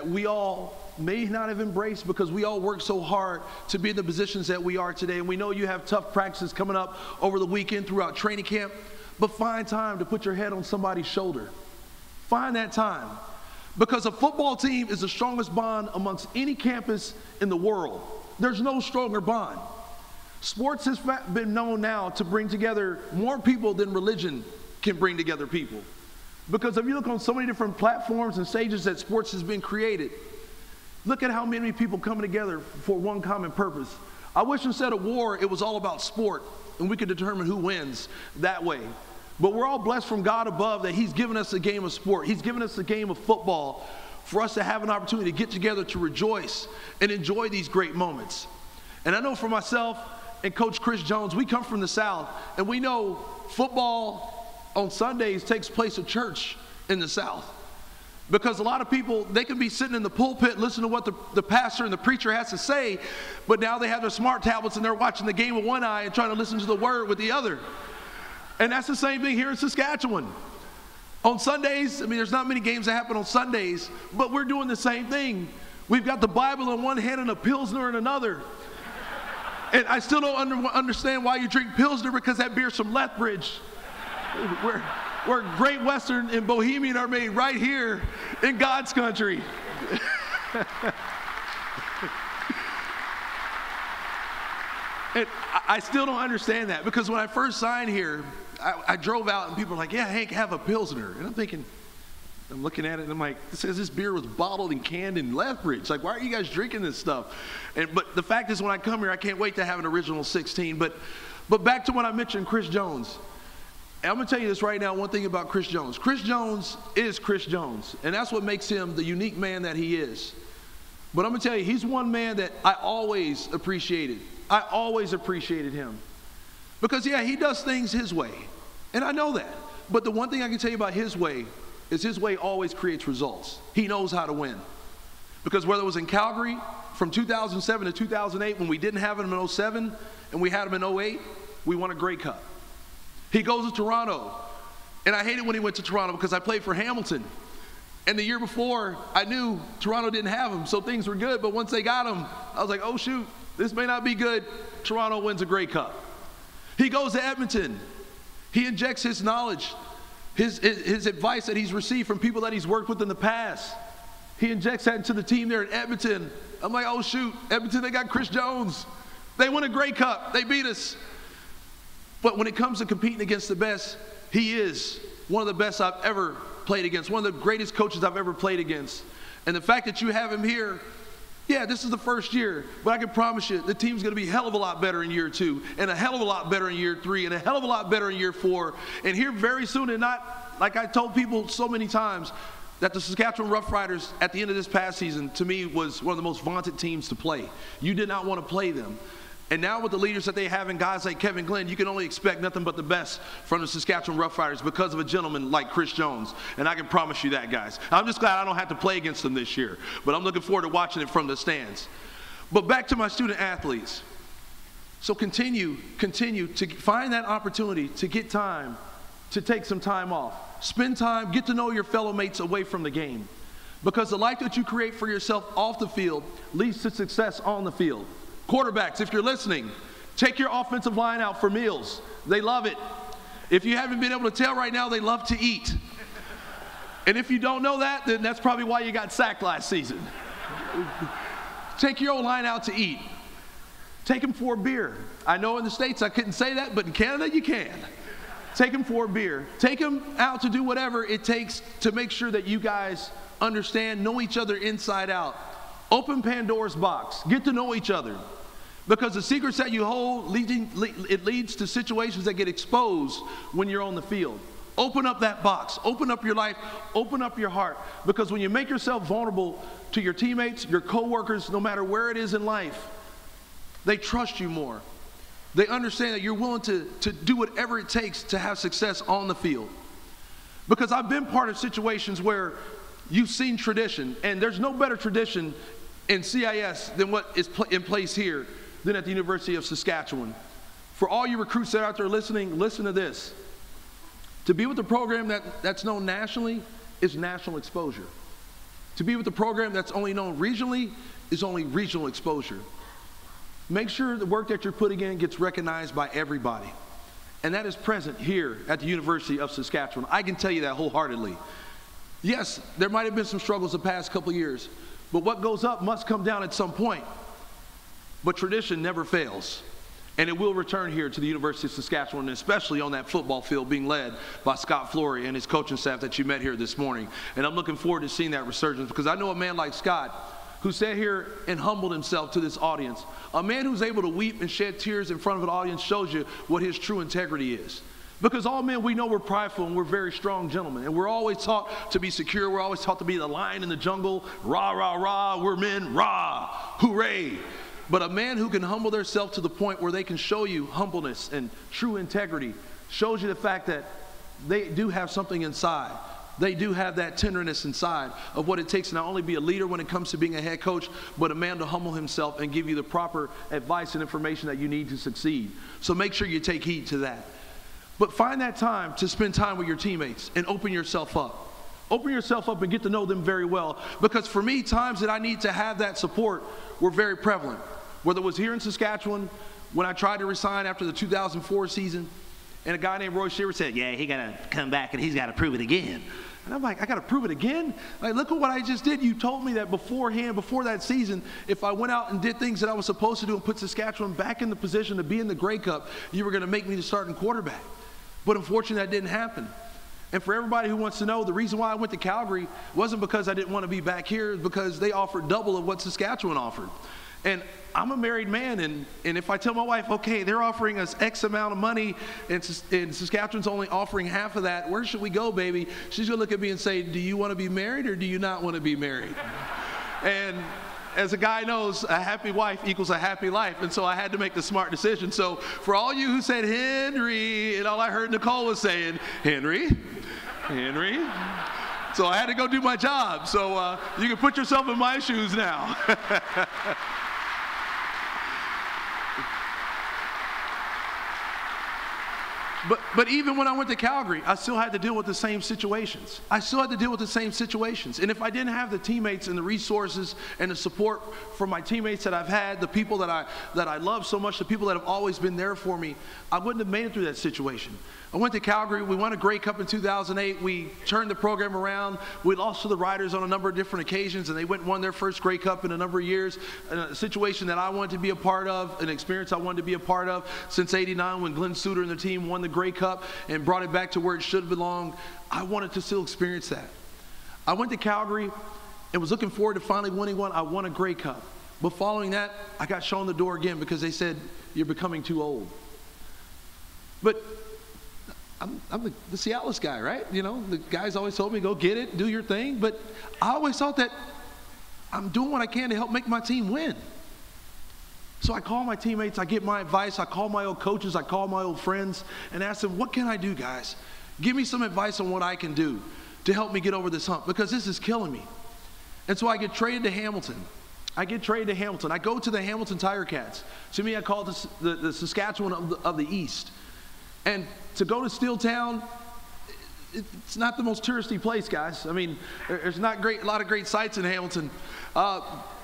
we all may not have embraced because we all work so hard to be in the positions that we are today. And we know you have tough practices coming up over the weekend throughout training camp, but find time to put your head on somebody's shoulder. Find that time. Because a football team is the strongest bond amongst any campus in the world. There's no stronger bond. Sports has been known now to bring together more people than religion can bring together people. Because if you look on so many different platforms and stages that sports has been created, look at how many people coming together for one common purpose. I wish instead of war, it was all about sport, and we could determine who wins that way. But we're all blessed from God above that he's given us a game of sport. He's given us a game of football for us to have an opportunity to get together to rejoice and enjoy these great moments. And I know for myself and Coach Chris Jones, we come from the South, and we know football on Sundays takes place at church in the South. Because a lot of people, they can be sitting in the pulpit listening to what the pastor and the preacher has to say, but now they have their smart tablets and they're watching the game with one eye and trying to listen to the word with the other. And that's the same thing here in Saskatchewan. On Sundays, I mean, there's not many games that happen on Sundays, but we're doing the same thing. We've got the Bible in one hand and a Pilsner in another. And I still don't understand why you drink Pilsner, because that beer's from Lethbridge. Where Great Western and Bohemian are made right here in God's country. And I still don't understand that, because when I first signed here, I drove out and people were like, yeah, Hank, have a Pilsner. And I'm thinking, I'm looking at it and I'm like, it says this beer was bottled and canned in Lethbridge. Like, why are you guys drinking this stuff? But the fact is, when I come here, I can't wait to have an original 16. But back to when I mentioned Chris Jones. And I'm going to tell you this right now, one thing about Chris Jones. Chris Jones is Chris Jones, and that's what makes him the unique man that he is. But I'm going to tell you, he's one man that I always appreciated. I always appreciated him. Because, yeah, he does things his way, and I know that. But the one thing I can tell you about his way is his way always creates results. He knows how to win. Because whether it was in Calgary from 2007 to 2008, when we didn't have him in 07 and we had him in 08, we won a Grey Cup. He goes to Toronto, and I hated when he went to Toronto because I played for Hamilton. And the year before, I knew Toronto didn't have him, so things were good. But once they got him, I was like, oh, shoot, this may not be good. Toronto wins a Grey Cup. He goes to Edmonton. He injects his knowledge, his advice that he's received from people that he's worked with in the past. He injects that into the team there in Edmonton. I'm like, oh, shoot, Edmonton, they got Chris Jones. They won a Grey Cup. They beat us. But when it comes to competing against the best, he is one of the best I've ever played against, one of the greatest coaches I've ever played against. And the fact that you have him here, yeah, this is the first year, but I can promise you the team's going to be a hell of a lot better in year 2, and a hell of a lot better in year 3, and a hell of a lot better in year 4. And here very soon, and not like I told people so many times, that the Saskatchewan Roughriders at the end of this past season, to me, was one of the most vaunted teams to play. You did not want to play them. And now with the leaders that they have in guys like Kevin Glenn, you can only expect nothing but the best from the Saskatchewan Roughriders because of a gentleman like Chris Jones. And I can promise you that, guys. I'm just glad I don't have to play against them this year. But I'm looking forward to watching it from the stands. But back to my student athletes. So continue to find that opportunity to get time, to take some time off. Spend time, get to know your fellow mates away from the game. Because the life that you create for yourself off the field leads to success on the field. Quarterbacks, if you're listening, take your offensive line out for meals. They love it. If you haven't been able to tell right now, they love to eat. And if you don't know that, then that's probably why you got sacked last season. Take your O-line out to eat. Take them for a beer. I know in the States I couldn't say that, but in Canada you can. Take them for a beer. Take them out to do whatever it takes to make sure that you guys understand, know each other inside out. Open Pandora's box. Get to know each other. Because the secrets that you hold, it leads to situations that get exposed when you're on the field. Open up that box. Open up your life. Open up your heart. Because when you make yourself vulnerable to your teammates, your coworkers, no matter where it is in life, they trust you more. They understand that you're willing to do whatever it takes to have success on the field. Because I've been part of situations where you've seen tradition, and there's no better tradition in CIS than what is in place here than at the University of Saskatchewan. For all you recruits that are out there listening, listen to this. To be with a program that's known nationally is national exposure. To be with a program that's only known regionally is only regional exposure. Make sure the work that you're putting in gets recognized by everybody. And that is present here at the University of Saskatchewan. I can tell you that wholeheartedly. Yes, there might have been some struggles the past couple years, but what goes up must come down at some point. But tradition never fails. And it will return here to the University of Saskatchewan, and especially on that football field being led by Scott Flory and his coaching staff that you met here this morning. And I'm looking forward to seeing that resurgence, because I know a man like Scott who sat here and humbled himself to this audience. A man who's able to weep and shed tears in front of an audience shows you what his true integrity is. Because all men, we know we're prideful and we're very strong gentlemen. And we're always taught to be secure. We're always taught to be the lion in the jungle. Rah, rah, rah, we're men, rah, hooray. But a man who can humble themselves to the point where they can show you humbleness and true integrity shows you the fact that they do have something inside. They do have that tenderness inside of what it takes to not only be a leader when it comes to being a head coach, but a man to humble himself and give you the proper advice and information that you need to succeed. So make sure you take heed to that. But find that time to spend time with your teammates and open yourself up. Open yourself up and get to know them very well. Because for me, times that I need to have that support were very prevalent. Whether it was here in Saskatchewan, when I tried to resign after the 2004 season, and a guy named Roy Shearer said, yeah, he got to come back and he's got to prove it again. And I'm like, I got to prove it again? Like, look at what I just did. You told me that beforehand, before that season, if I went out and did things that I was supposed to do and put Saskatchewan back in the position to be in the Grey Cup, you were going to make me the starting quarterback. But unfortunately, that didn't happen. And for everybody who wants to know, the reason why I went to Calgary wasn't because I didn't want to be back here, it's because they offered double of what Saskatchewan offered. And I'm a married man, and if I tell my wife, okay, they're offering us X amount of money, and Saskatchewan's only offering half of that, where should we go, baby? She's going to look at me and say, do you want to be married or do you not want to be married? And as a guy knows, a happy wife equals a happy life, and so I had to make the smart decision. So for all you who said Henry, and all I heard Nicole was saying, Henry. So I had to go do my job. So you can put yourself in my shoes now. But even when I went to Calgary, I still had to deal with the same situations. And if I didn't have the teammates and the resources and the support from my teammates that I've had, the people that I love so much, the people that have always been there for me, I wouldn't have made it through that situation. I went to Calgary. We won a Grey Cup in 2008. We turned the program around. We lost to the Riders on a number of different occasions, and they went and won their first Grey Cup in a number of years. A situation that I wanted to be a part of, an experience I wanted to be a part of since '89 when Glenn Suter and the team won the Grey Cup and brought it back to where it should have belonged. I wanted to still experience that. I went to Calgary and was looking forward to finally winning one. I won a Grey Cup. But following that, I got shown the door again because they said, you're becoming too old. But I'm the Cialis guy, right? You know, the guys always told me, go get it, do your thing. But I always thought that I'm doing what I can to help make my team win. So I call my teammates, I get my advice, I call my old coaches, I call my old friends, and ask them, what can I do, guys? Give me some advice on what I can do to help me get over this hump, because this is killing me. And so I get traded to Hamilton. I go to the Hamilton Tiger Cats. To me, I call it the Saskatchewan of the East. And to go to Steeltown, it's not the most touristy place, guys. I mean, there's not a lot of great sights in Hamilton.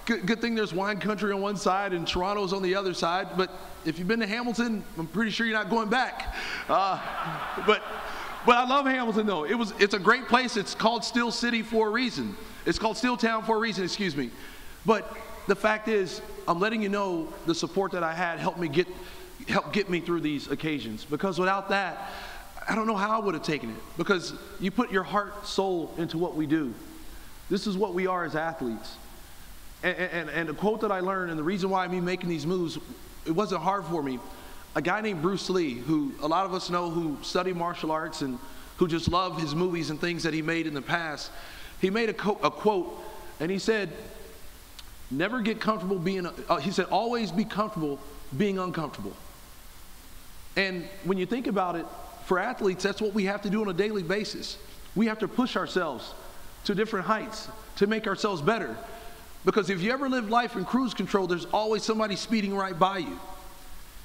Good thing there's wine country on one side and Toronto's on the other side. But if you've been to Hamilton, I'm pretty sure you're not going back. But I love Hamilton, though. It's a great place. It's called Steel City for a reason. It's called Steeltown for a reason, excuse me. But the fact is, I'm letting you know the support that I had helped get me through these occasions. Because without that, I don't know how I would have taken it. Because you put your heart, soul into what we do. This is what we are as athletes. And the quote that I learned, and the reason why me making these moves, it wasn't hard for me. A guy named Bruce Lee, who a lot of us know, who study martial arts and who just love his movies and things that he made in the past, he made a quote, and he said, never get comfortable being, he said, always be comfortable being uncomfortable. And when you think about it, for athletes, that's what we have to do on a daily basis. We have to push ourselves to different heights to make ourselves better. Because if you ever live life in cruise control, there's always somebody speeding right by you.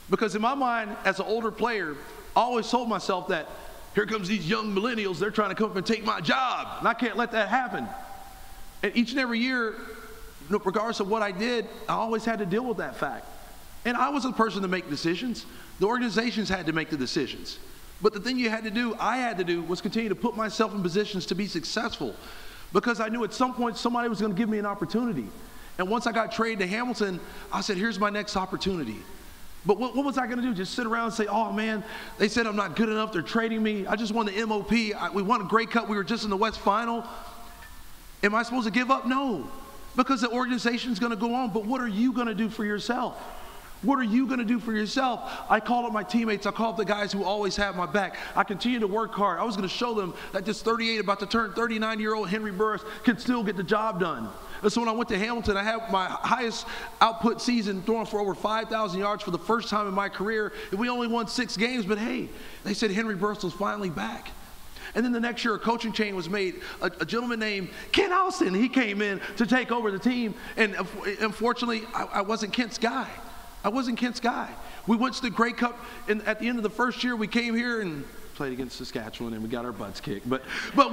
Because in my mind, as an older player, I always told myself that here comes these young millennials, they're trying to come up and take my job, and I can't let that happen. And each and every year, regardless of what I did, I always had to deal with that fact. And I was the person to make decisions. The organizations had to make the decisions. But the thing I had to do, was continue to put myself in positions to be successful. Because I knew at some point somebody was going to give me an opportunity. And once I got traded to Hamilton, I said, here's my next opportunity. But what was I going to do? Just sit around and say, oh, man, they said I'm not good enough. They're trading me. I just won the MOP. We won a Grey Cup. We were just in the West Final. Am I supposed to give up? No, because the organization's going to go on. But what are you going to do for yourself? What are you going to do for yourself? I called up my teammates. I called up the guys who always have my back. I continue to work hard. I was going to show them that this 38, about to turn 39-year-old Henry Burris can still get the job done. And so when I went to Hamilton, I had my highest output season, throwing for over 5,000 yards for the first time in my career. And we only won 6 games, but hey, they said Henry Burris was finally back. And then the next year, a coaching change was made. A gentleman named Ken Austin, he came in to take over the team. And unfortunately, I wasn't Kent's guy. I wasn't Kent's guy. We went to the Grey Cup, and at the end of the first year, we came here and played against Saskatchewan, and we got our butts kicked. But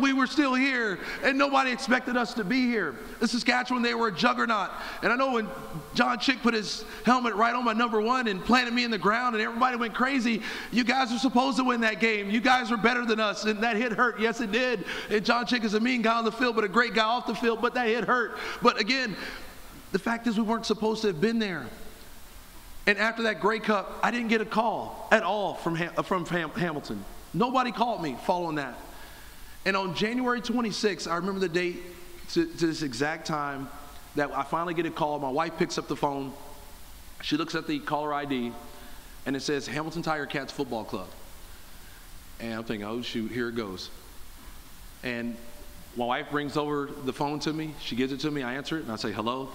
we were still here, and nobody expected us to be here. In Saskatchewan, they were a juggernaut. And I know when John Chick put his helmet right on my number 1 and planted me in the ground, and everybody went crazy, you guys are supposed to win that game. You guys were better than us, and that hit hurt. Yes, it did. And John Chick is a mean guy on the field, but a great guy off the field, but that hit hurt. But again, the fact is we weren't supposed to have been there. And after that Grey Cup, I didn't get a call at all from Hamilton. Nobody called me following that. And on January 26th, I remember the date to this exact time that I finally get a call. My wife picks up the phone. She looks at the caller ID, and it says Hamilton Tiger Cats Football Club. And I'm thinking, oh, shoot, here it goes. And my wife brings over the phone to me. She gives it to me. I answer it, and I say, hello.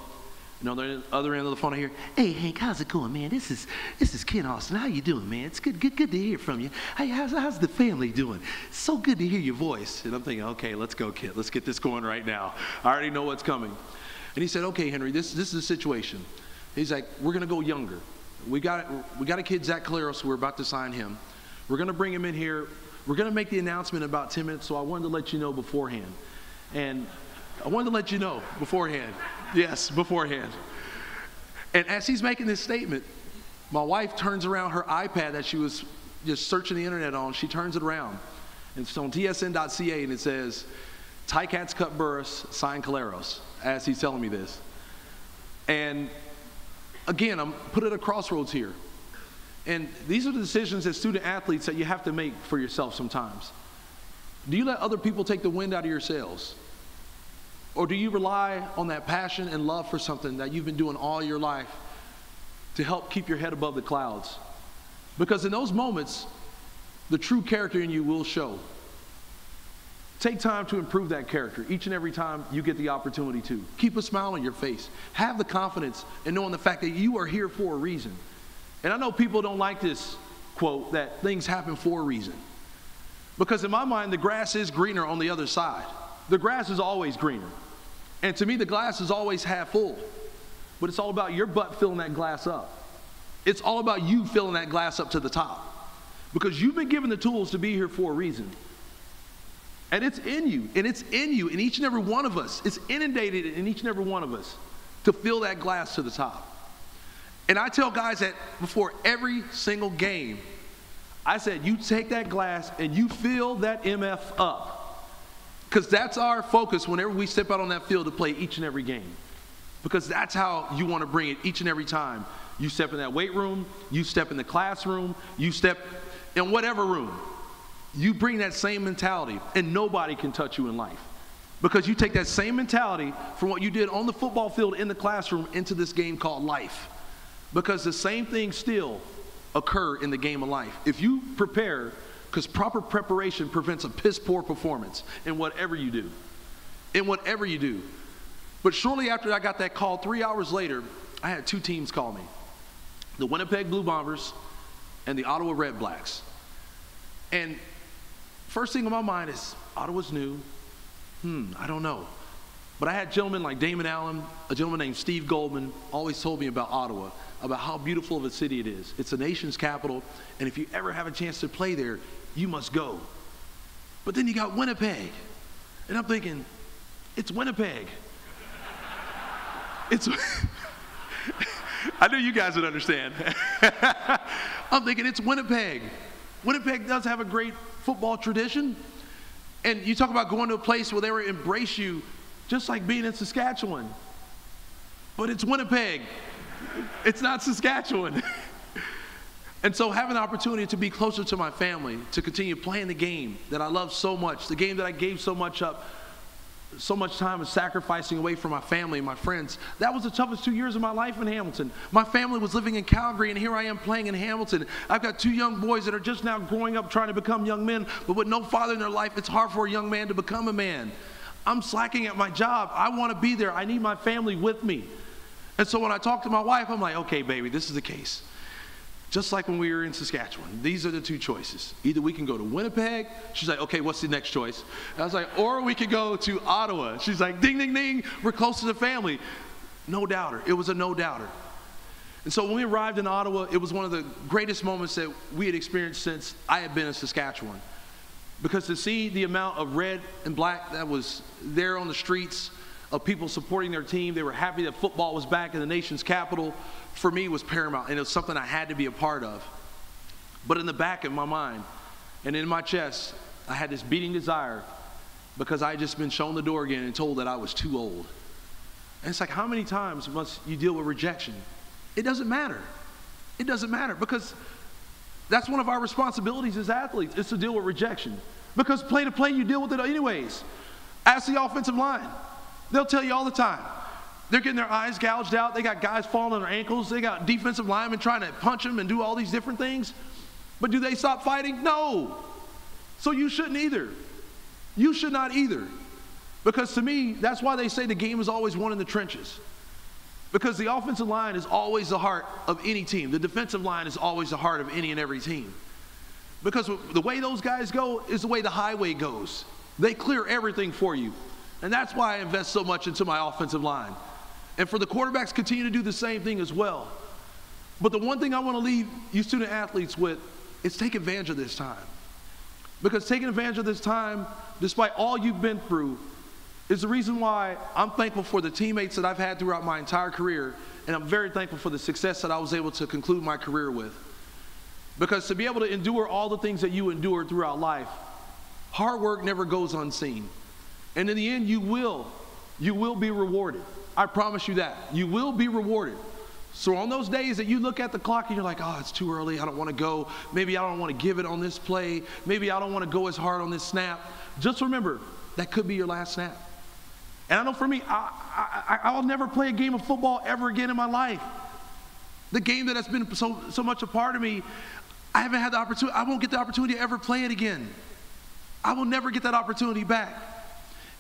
And on the other end of the phone, I hear, hey, Hank, how's it going, man? This is Ken Austin. How you doing, man? It's good to hear from you. Hey, how's the family doing? So good to hear your voice. And I'm thinking, okay, let's go, kid. Let's get this going right now. I already know what's coming. And he said, okay, Henry, this is the situation. He's like, we're going to go younger. We got a kid, Zach Caleros. We're about to sign him. We're going to bring him in here. We're going to make the announcement in about 10 minutes, so I wanted to let you know beforehand. And I wanted to let you know beforehand. Yes, beforehand. And as he's making this statement, my wife turns around her iPad that she was just searching the internet on. She turns it around. And it's on tsn.ca, and it says, Ticats cut Burris, sign Caleros, as he's telling me this. And again, I'm put at a crossroads here. And these are the decisions as student athletes that you have to make for yourself sometimes. Do you let other people take the wind out of your sails? Or do you rely on that passion and love for something that you've been doing all your life to help keep your head above the clouds? Because in those moments, the true character in you will show. Take time to improve that character each and every time you get the opportunity to. Keep a smile on your face. Have the confidence in knowing the fact that you are here for a reason. And I know people don't like this quote, that things happen for a reason. Because in my mind, the grass is greener on the other side. The grass is always greener. And to me, the glass is always half full. But it's all about your butt filling that glass up. It's all about you filling that glass up to the top. Because you've been given the tools to be here for a reason. And it's in you. And it's in you, in each and every one of us. It's inundated in each and every one of us to fill that glass to the top. And I tell guys that before every single game, I said, you take that glass and you fill that MF up. Because that's our focus whenever we step out on that field to play each and every game. Because that's how you want to bring it each and every time. You step in that weight room, you step in the classroom, you step in whatever room. You bring that same mentality, and nobody can touch you in life. Because you take that same mentality from what you did on the football field in the classroom into this game called life. Because the same things still occur in the game of life. If you prepare, because proper preparation prevents a piss poor performance in whatever you do. In whatever you do. But shortly after I got that call, 3 hours later, I had 2 teams call me. The Winnipeg Blue Bombers and the Ottawa Red Blacks. And first thing on my mind is, Ottawa's new. I don't know. But I had gentlemen like Damon Allen, a gentleman named Steve Goldman, always told me about Ottawa, about how beautiful of a city it is. It's the nation's capital, and if you ever have a chance to play there, you must go. But then you got Winnipeg. And I'm thinking, it's Winnipeg. I knew you guys would understand. I'm thinking it's Winnipeg. Winnipeg does have a great football tradition. And you talk about going to a place where they will embrace you just like being in Saskatchewan. But it's Winnipeg. It's not Saskatchewan. And so having the opportunity to be closer to my family, to continue playing the game that I love so much, the game that I gave so much up, so much time and sacrificing away from my family and my friends, that was the toughest 2 years of my life in Hamilton. My family was living in Calgary, and here I am playing in Hamilton. I've got 2 young boys that are just now growing up trying to become young men, but with no father in their life, it's hard for a young man to become a man. I'm slacking at my job. I want to be there. I need my family with me. And so when I talk to my wife, I'm like, okay, baby, this is the case. Just like when we were in Saskatchewan, these are the 2 choices. Either we can go to Winnipeg. She's like, okay, what's the next choice? And I was like, or we could go to Ottawa. She's like, ding, ding, ding, we're close to the family. No doubter. It was a no doubter. And so when we arrived in Ottawa, it was one of the greatest moments that we had experienced since I had been in Saskatchewan. Because to see the amount of red and black that was there on the streets, of people supporting their team, they were happy that football was back in the nation's capital, for me was paramount, and it was something I had to be a part of. But in the back of my mind and in my chest, I had this beating desire because I had just been shown the door again and told that I was too old. And it's like, how many times must you deal with rejection? It doesn't matter. It doesn't matter, because that's one of our responsibilities as athletes, is to deal with rejection. Because play to play, you deal with it anyways. Ask the offensive line. They'll tell you all the time. They're getting their eyes gouged out. They got guys falling on their ankles. They got defensive linemen trying to punch them and do all these different things. But do they stop fighting? No. So you shouldn't either. You should not either. Because to me, that's why they say the game is always won in the trenches. Because the offensive line is always the heart of any team. The defensive line is always the heart of any and every team. Because the way those guys go is the way the highway goes. They clear everything for you. And that's why I invest so much into my offensive line. And for the quarterbacks, continue to do the same thing as well. But the one thing I want to leave you student athletes with is take advantage of this time. Because taking advantage of this time, despite all you've been through, is the reason why I'm thankful for the teammates that I've had throughout my entire career, and I'm very thankful for the success that I was able to conclude my career with. Because to be able to endure all the things that you endured throughout life, hard work never goes unseen. And in the end, you will be rewarded. I promise you that. You will be rewarded. So on those days that you look at the clock and you're like, oh, it's too early, I don't want to go. Maybe I don't want to give it on this play. Maybe I don't want to go as hard on this snap. Just remember, that could be your last snap. And I know for me, I'll never play a game of football ever again in my life. The game that has been so much a part of me, I haven't had the opportunity, I won't get the opportunity to ever play it again. I will never get that opportunity back.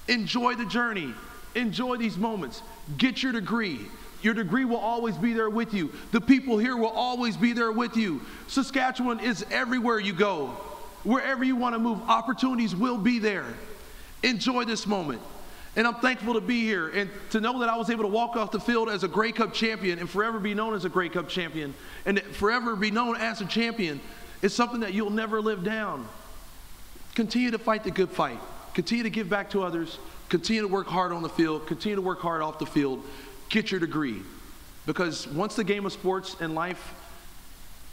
Enjoy the journey. Enjoy these moments. Get your degree. Your degree will always be there with you. The people here will always be there with you. Saskatchewan is everywhere you go. Wherever you want to move, opportunities will be there. Enjoy this moment. And I'm thankful to be here and to know that I was able to walk off the field as a Grey Cup champion and forever be known as a Grey Cup champion and forever be known as a champion is something that you'll never live down. Continue to fight the good fight. Continue to give back to others. Continue to work hard on the field. Continue to work hard off the field. Get your degree. Because once the game of sports and life,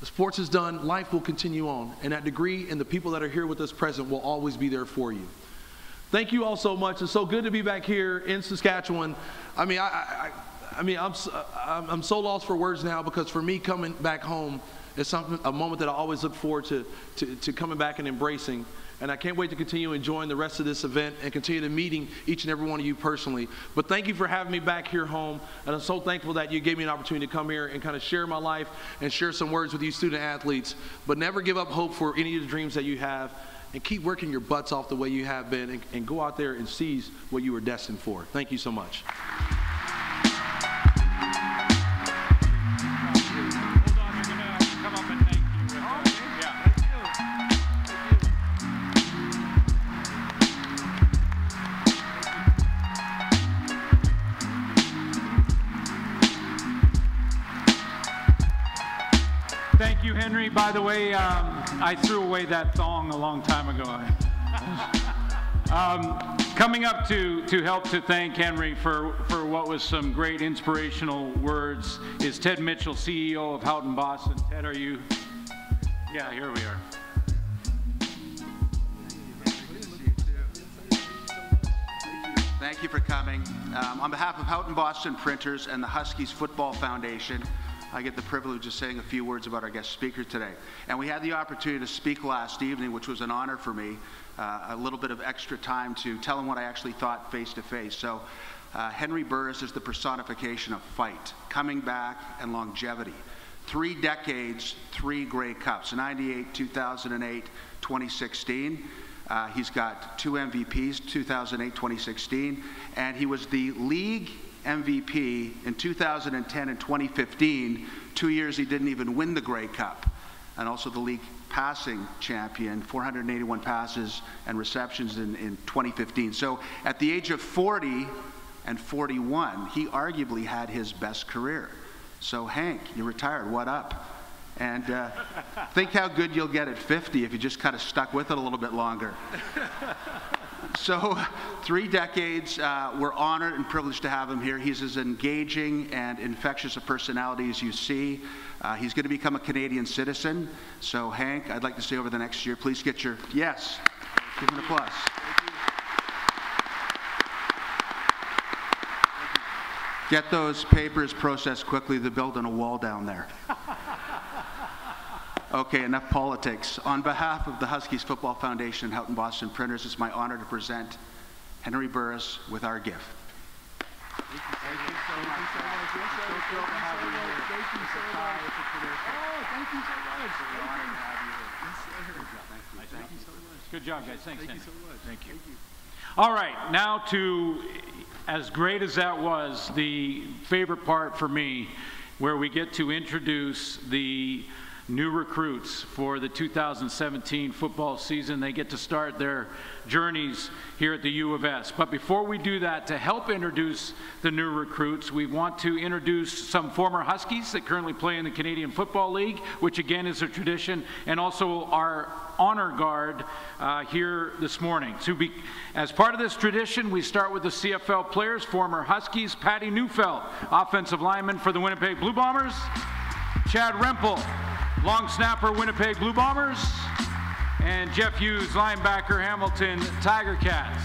sports is done, life will continue on. And that degree and the people that are here with us present will always be there for you. Thank you all so much. It's so good to be back here in Saskatchewan. I mean, I'm so lost for words now, because for me, coming back home is a moment that I always look forward to coming back and embracing. And I can't wait to continue enjoying the rest of this event and continue to meeting each and every one of you personally. But thank you for having me back here home. And I'm so thankful that you gave me an opportunity to come here and kind of share my life and share some words with you student athletes. But never give up hope for any of the dreams that you have. And keep working your butts off the way you have been, and go out there and seize what you were destined for. Thank you so much. Thank you, Henry. By the way, I threw away that thong a long time ago. Coming up to help to thank Henry for what was some great inspirational words is Ted Mitchell, CEO of Houghton Boston. Ted, are you? Yeah, here we are. Thank you for coming. On behalf of Houghton Boston Printers and the Huskies Football Foundation, I get the privilege of saying a few words about our guest speaker today. And we had the opportunity to speak last evening, which was an honor for me, a little bit of extra time to tell him what I actually thought face to face. So Henry Burris is the personification of fight, coming back, and longevity. 3 decades, 3 Grey Cups, 98, 2008, 2016. He's got 2 MVPs, 2008, 2016, and he was the league MVP in 2010 and 2015, 2 years he didn't even win the Grey Cup, and also the league passing champion, 481 passes and receptions in 2015. So at the age of 40 and 41, he arguably had his best career. So Hank, you retired, what up? And think how good you'll get at 50 if you just kind of stuck with it a little bit longer. So 3 decades, we're honored and privileged to have him here. He's as engaging and infectious a personality as you see. He's going to become a Canadian citizen. So Hank, I'd like to say over the next year, please get your, yes, give him an applause. Get those papers processed quickly. They're building a wall down there. Okay, enough politics. On behalf of the Huskies Football Foundation and Houghton Boston Printers, it's my honor to present Henry Burris with our gift. Thank you so much. We're so thrilled to have you here. Thank you so much. Oh, thank you so much. It's an honor to have you here. Thank you so much. Good job, guys. Thanks, Thank you Henry. so much. Thank you. All right, now to, as great as that was, the favorite part for me, where we get to introduce the new recruits for the 2017 football season. They get to start their journeys here at the U of S. But before we do that, to help introduce the new recruits, we want to introduce some former Huskies that currently play in the Canadian Football League, which again is a tradition, and also our honor guard here this morning. As part of this tradition, we start with the CFL players, former Huskies. Patty Neufeld, offensive lineman for the Winnipeg Blue Bombers. Chad Rempel, long snapper, Winnipeg Blue Bombers. And Jeff Hughes, linebacker, Hamilton Tiger Cats.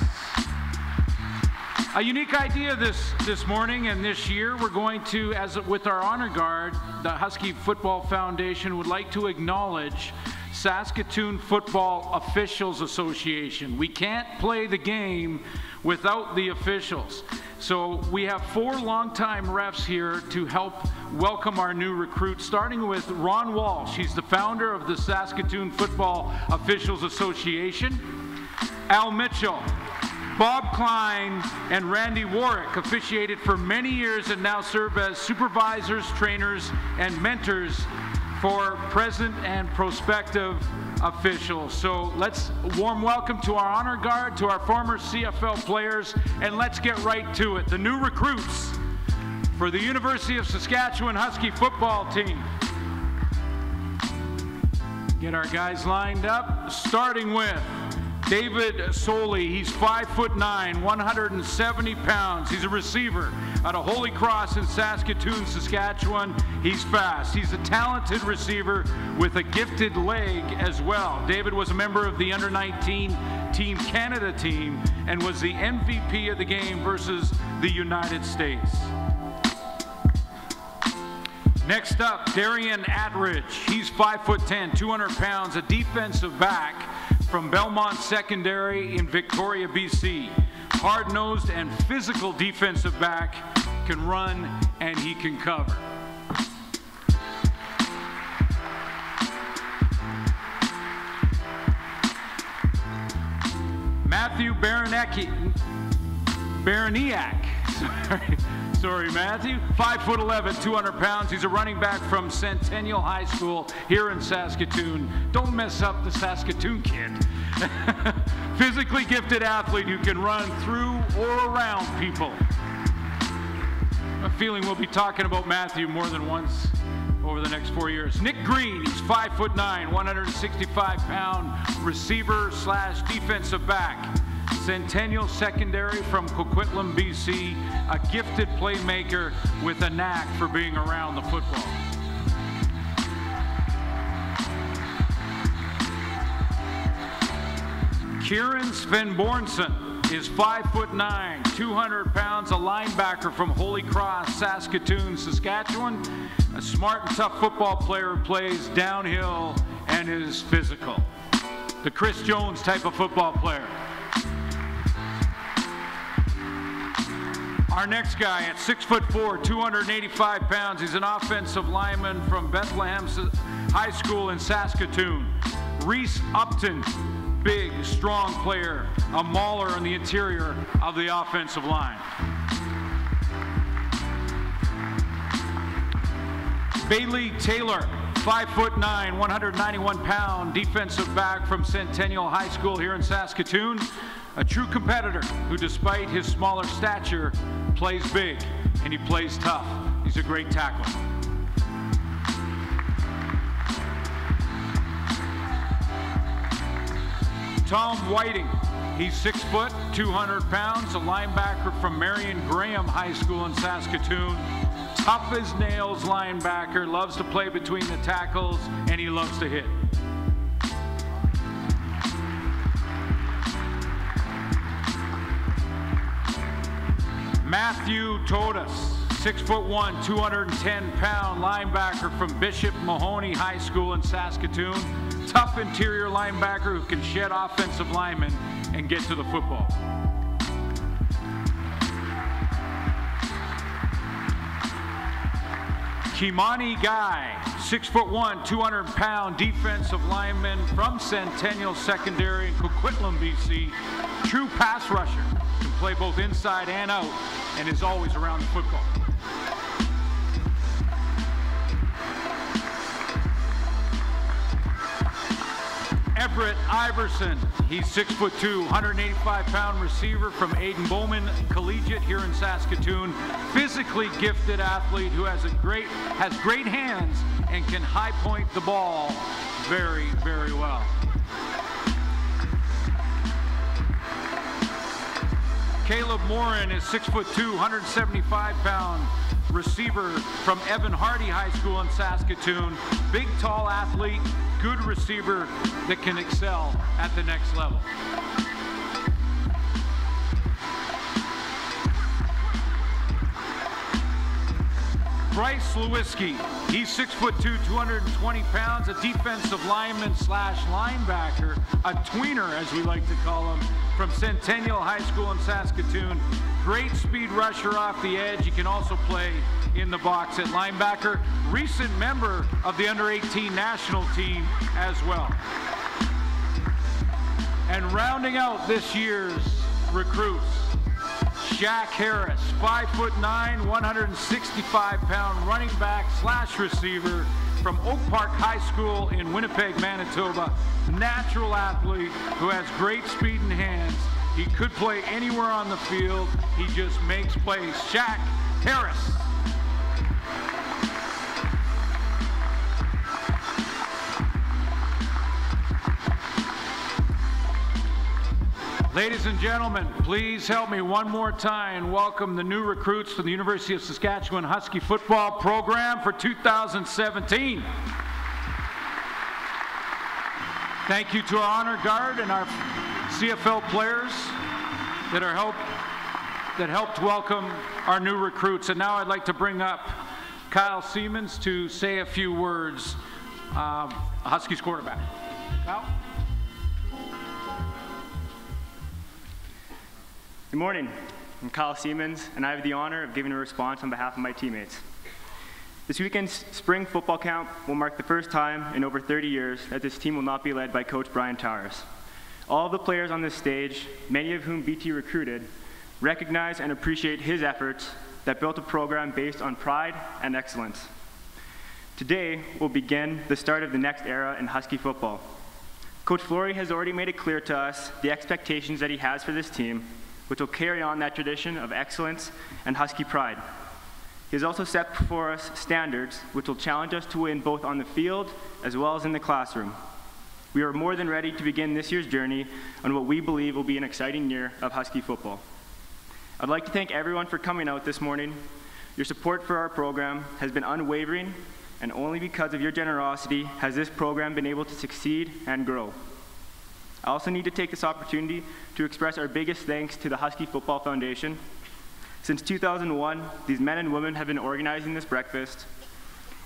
A unique idea this morning and this year, we're going to, with our honor guard, the Husky Football Foundation would like to acknowledge Saskatoon Football Officials Association. We can't play the game without the officials. So we have 4 longtime refs here to help welcome our new recruits, starting with Ron Walsh. He's the founder of the Saskatoon Football Officials Association. Al Mitchell, Bob Klein, and Randy Warwick officiated for many years and now serve as supervisors, trainers, and mentors for present and prospective officials. So let's warm welcome to our honor guard, to our former CFL players, and let's get right to it. The new recruits for the University of Saskatchewan Husky football team. Get our guys lined up, starting with David Soley. He's 5'9", 170 pounds. He's a receiver out of Holy Cross in Saskatoon, Saskatchewan. He's fast. He's a talented receiver with a gifted leg as well. David was a member of the Under-19 Team Canada team and was the MVP of the game versus the United States. Next up, Darian Attridge. He's 5'10", 200 pounds, a defensive back from Belmont Secondary in Victoria, BC. Hard-nosed and physical defensive back, can run and he can cover. Matthew Baraniak. Sorry, Matthew. 5'11", 200 pounds. He's a running back from Centennial High School here in Saskatoon. Don't mess up the Saskatoon kid. Physically gifted athlete who can run through or around people. I have a feeling we'll be talking about Matthew more than once over the next 4 years. Nick Green, he's 5'9", 165-pound receiver/defensive back. Centennial Secondary from Coquitlam, BC, a gifted playmaker with a knack for being around the football. Kieran Svenbornson, is 5'9", 200 pounds, a linebacker from Holy Cross, Saskatoon, Saskatchewan. A smart and tough football player who plays downhill and is physical. The Chris Jones type of football player. Our next guy at 6'4", 285 pounds, he's an offensive lineman from Bethlehem High School in Saskatoon. Reese Upton, big, strong player, a mauler in the interior of the offensive line. Bailey Taylor, 5'9", 191-pound defensive back from Centennial High School here in Saskatoon. A true competitor who, despite his smaller stature, plays big and he plays tough. He's a great tackler. Tom Whiting, he's 6 foot, 200 pounds, a linebacker from Marion Graham High School in Saskatoon. Tough as nails linebacker, loves to play between the tackles, and he loves to hit. Matthew Todas, 6'1", 210-pound linebacker from Bishop Mahoney High School in Saskatoon. Tough interior linebacker who can shed offensive linemen and get to the football. Kimani Guy, 6'1", 200-pound defensive lineman from Centennial Secondary in Coquitlam, BC. True pass rusher, can play both inside and out, and is always around the football. Everett Iverson, he's 6'2", 185-pound receiver from Aidan Bowman Collegiate here in Saskatoon. Physically gifted athlete who has great hands and can high point the ball very, very well. Caleb Morin is 6'2", 175-pound receiver from Evan Hardy High School in Saskatoon. Big, tall athlete, good receiver that can excel at the next level. Bryce Lewiski, he's 6'2", 220 pounds, a defensive lineman slash linebacker, a tweener as we like to call him, from Centennial High School in Saskatoon. Great speed rusher off the edge. He can also play in the box at linebacker. Recent member of the under-18 national team as well. And rounding out this year's recruits, Shaq Harris, 5'9", 165-pound running back slash receiver from Oak Park High School in Winnipeg, Manitoba. Natural athlete who has great speed and hands. He could play anywhere on the field. He just makes plays. Shaq Harris. Ladies and gentlemen, please help me one more time welcome the new recruits to the University of Saskatchewan Husky football program for 2017. Thank you to our honor guard and our CFL players that helped welcome our new recruits. And now I'd like to bring up Kyle Siemens to say a few words, Huskies quarterback. Kyle? Good morning. I'm Kyle Siemens, and I have the honor of giving a response on behalf of my teammates. This weekend's spring football camp will mark the first time in over 30 years that this team will not be led by Coach Brian Towers. All of the players on this stage, many of whom BT recruited, recognize and appreciate his efforts that built a program based on pride and excellence. Today will begin the start of the next era in Husky football. Coach Flory has already made it clear to us the expectations that he has for this team, which will carry on that tradition of excellence and Husky pride. He has also set before us standards which will challenge us to win both on the field as well as in the classroom. We are more than ready to begin this year's journey on what we believe will be an exciting year of Husky football. I'd like to thank everyone for coming out this morning. Your support for our program has been unwavering, and only because of your generosity has this program been able to succeed and grow. I also need to take this opportunity to express our biggest thanks to the Husky Football Foundation. Since 2001, these men and women have been organizing this breakfast,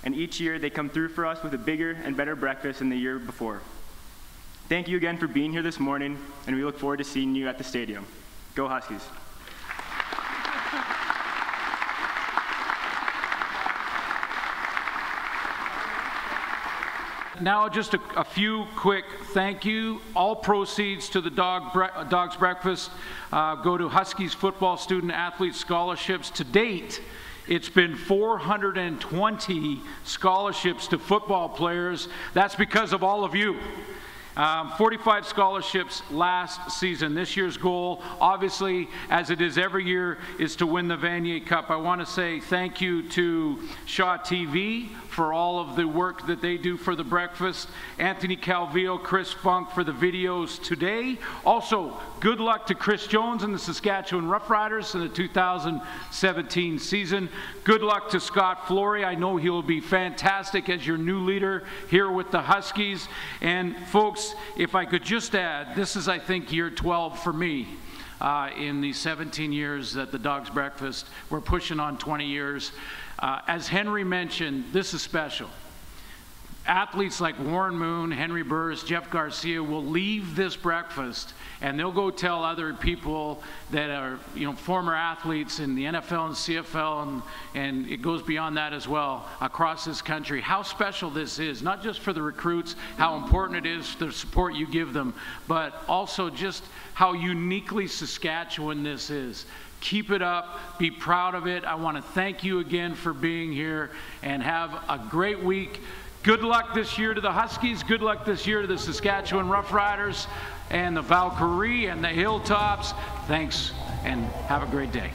and each year they come through for us with a bigger and better breakfast than the year before. Thank you again for being here this morning, and we look forward to seeing you at the stadium. Go Huskies. Now just a few quick thank you. All proceeds to the Dog's Breakfast go to Huskies football student athlete scholarships. To date, it's been 420 scholarships to football players. That's because of all of you. 45 scholarships last season. This year's goal, obviously, as it is every year, is to win the Vanier Cup. I want to say thank you to Shaw TV for all of the work that they do for the breakfast. Anthony Calvillo, Chris Funk for the videos today. Also, good luck to Chris Jones and the Saskatchewan Roughriders in the 2017 season. Good luck to Scott Flory. I know he'll be fantastic as your new leader here with the Huskies. And folks, if I could just add, this is, I think, year 12 for me. In the 17 years that the Dog's Breakfast, we're pushing on 20 years. As Henry mentioned, this is special. Athletes like Warren Moon, Henry Burris, Jeff Garcia will leave this breakfast and they'll go tell other people that are, former athletes in the NFL and CFL, and it goes beyond that as well, across this country, how special this is, not just for the recruits, how important it is, the support you give them, but also just how uniquely Saskatchewan this is. Keep it up. Be proud of it. I want to thank you again for being here, and have a great week. Good luck this year to the Huskies. Good luck this year to the Saskatchewan Roughriders and the Valkyrie and the Hilltops. Thanks, and have a great day.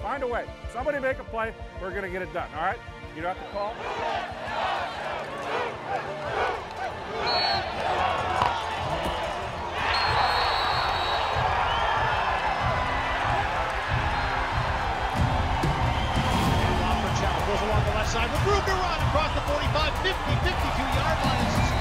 Find a way. Somebody make a play. We're going to get it done. All right? You don't have to call. Goes along the left side with room to run across the 45, 50, 52-yard line.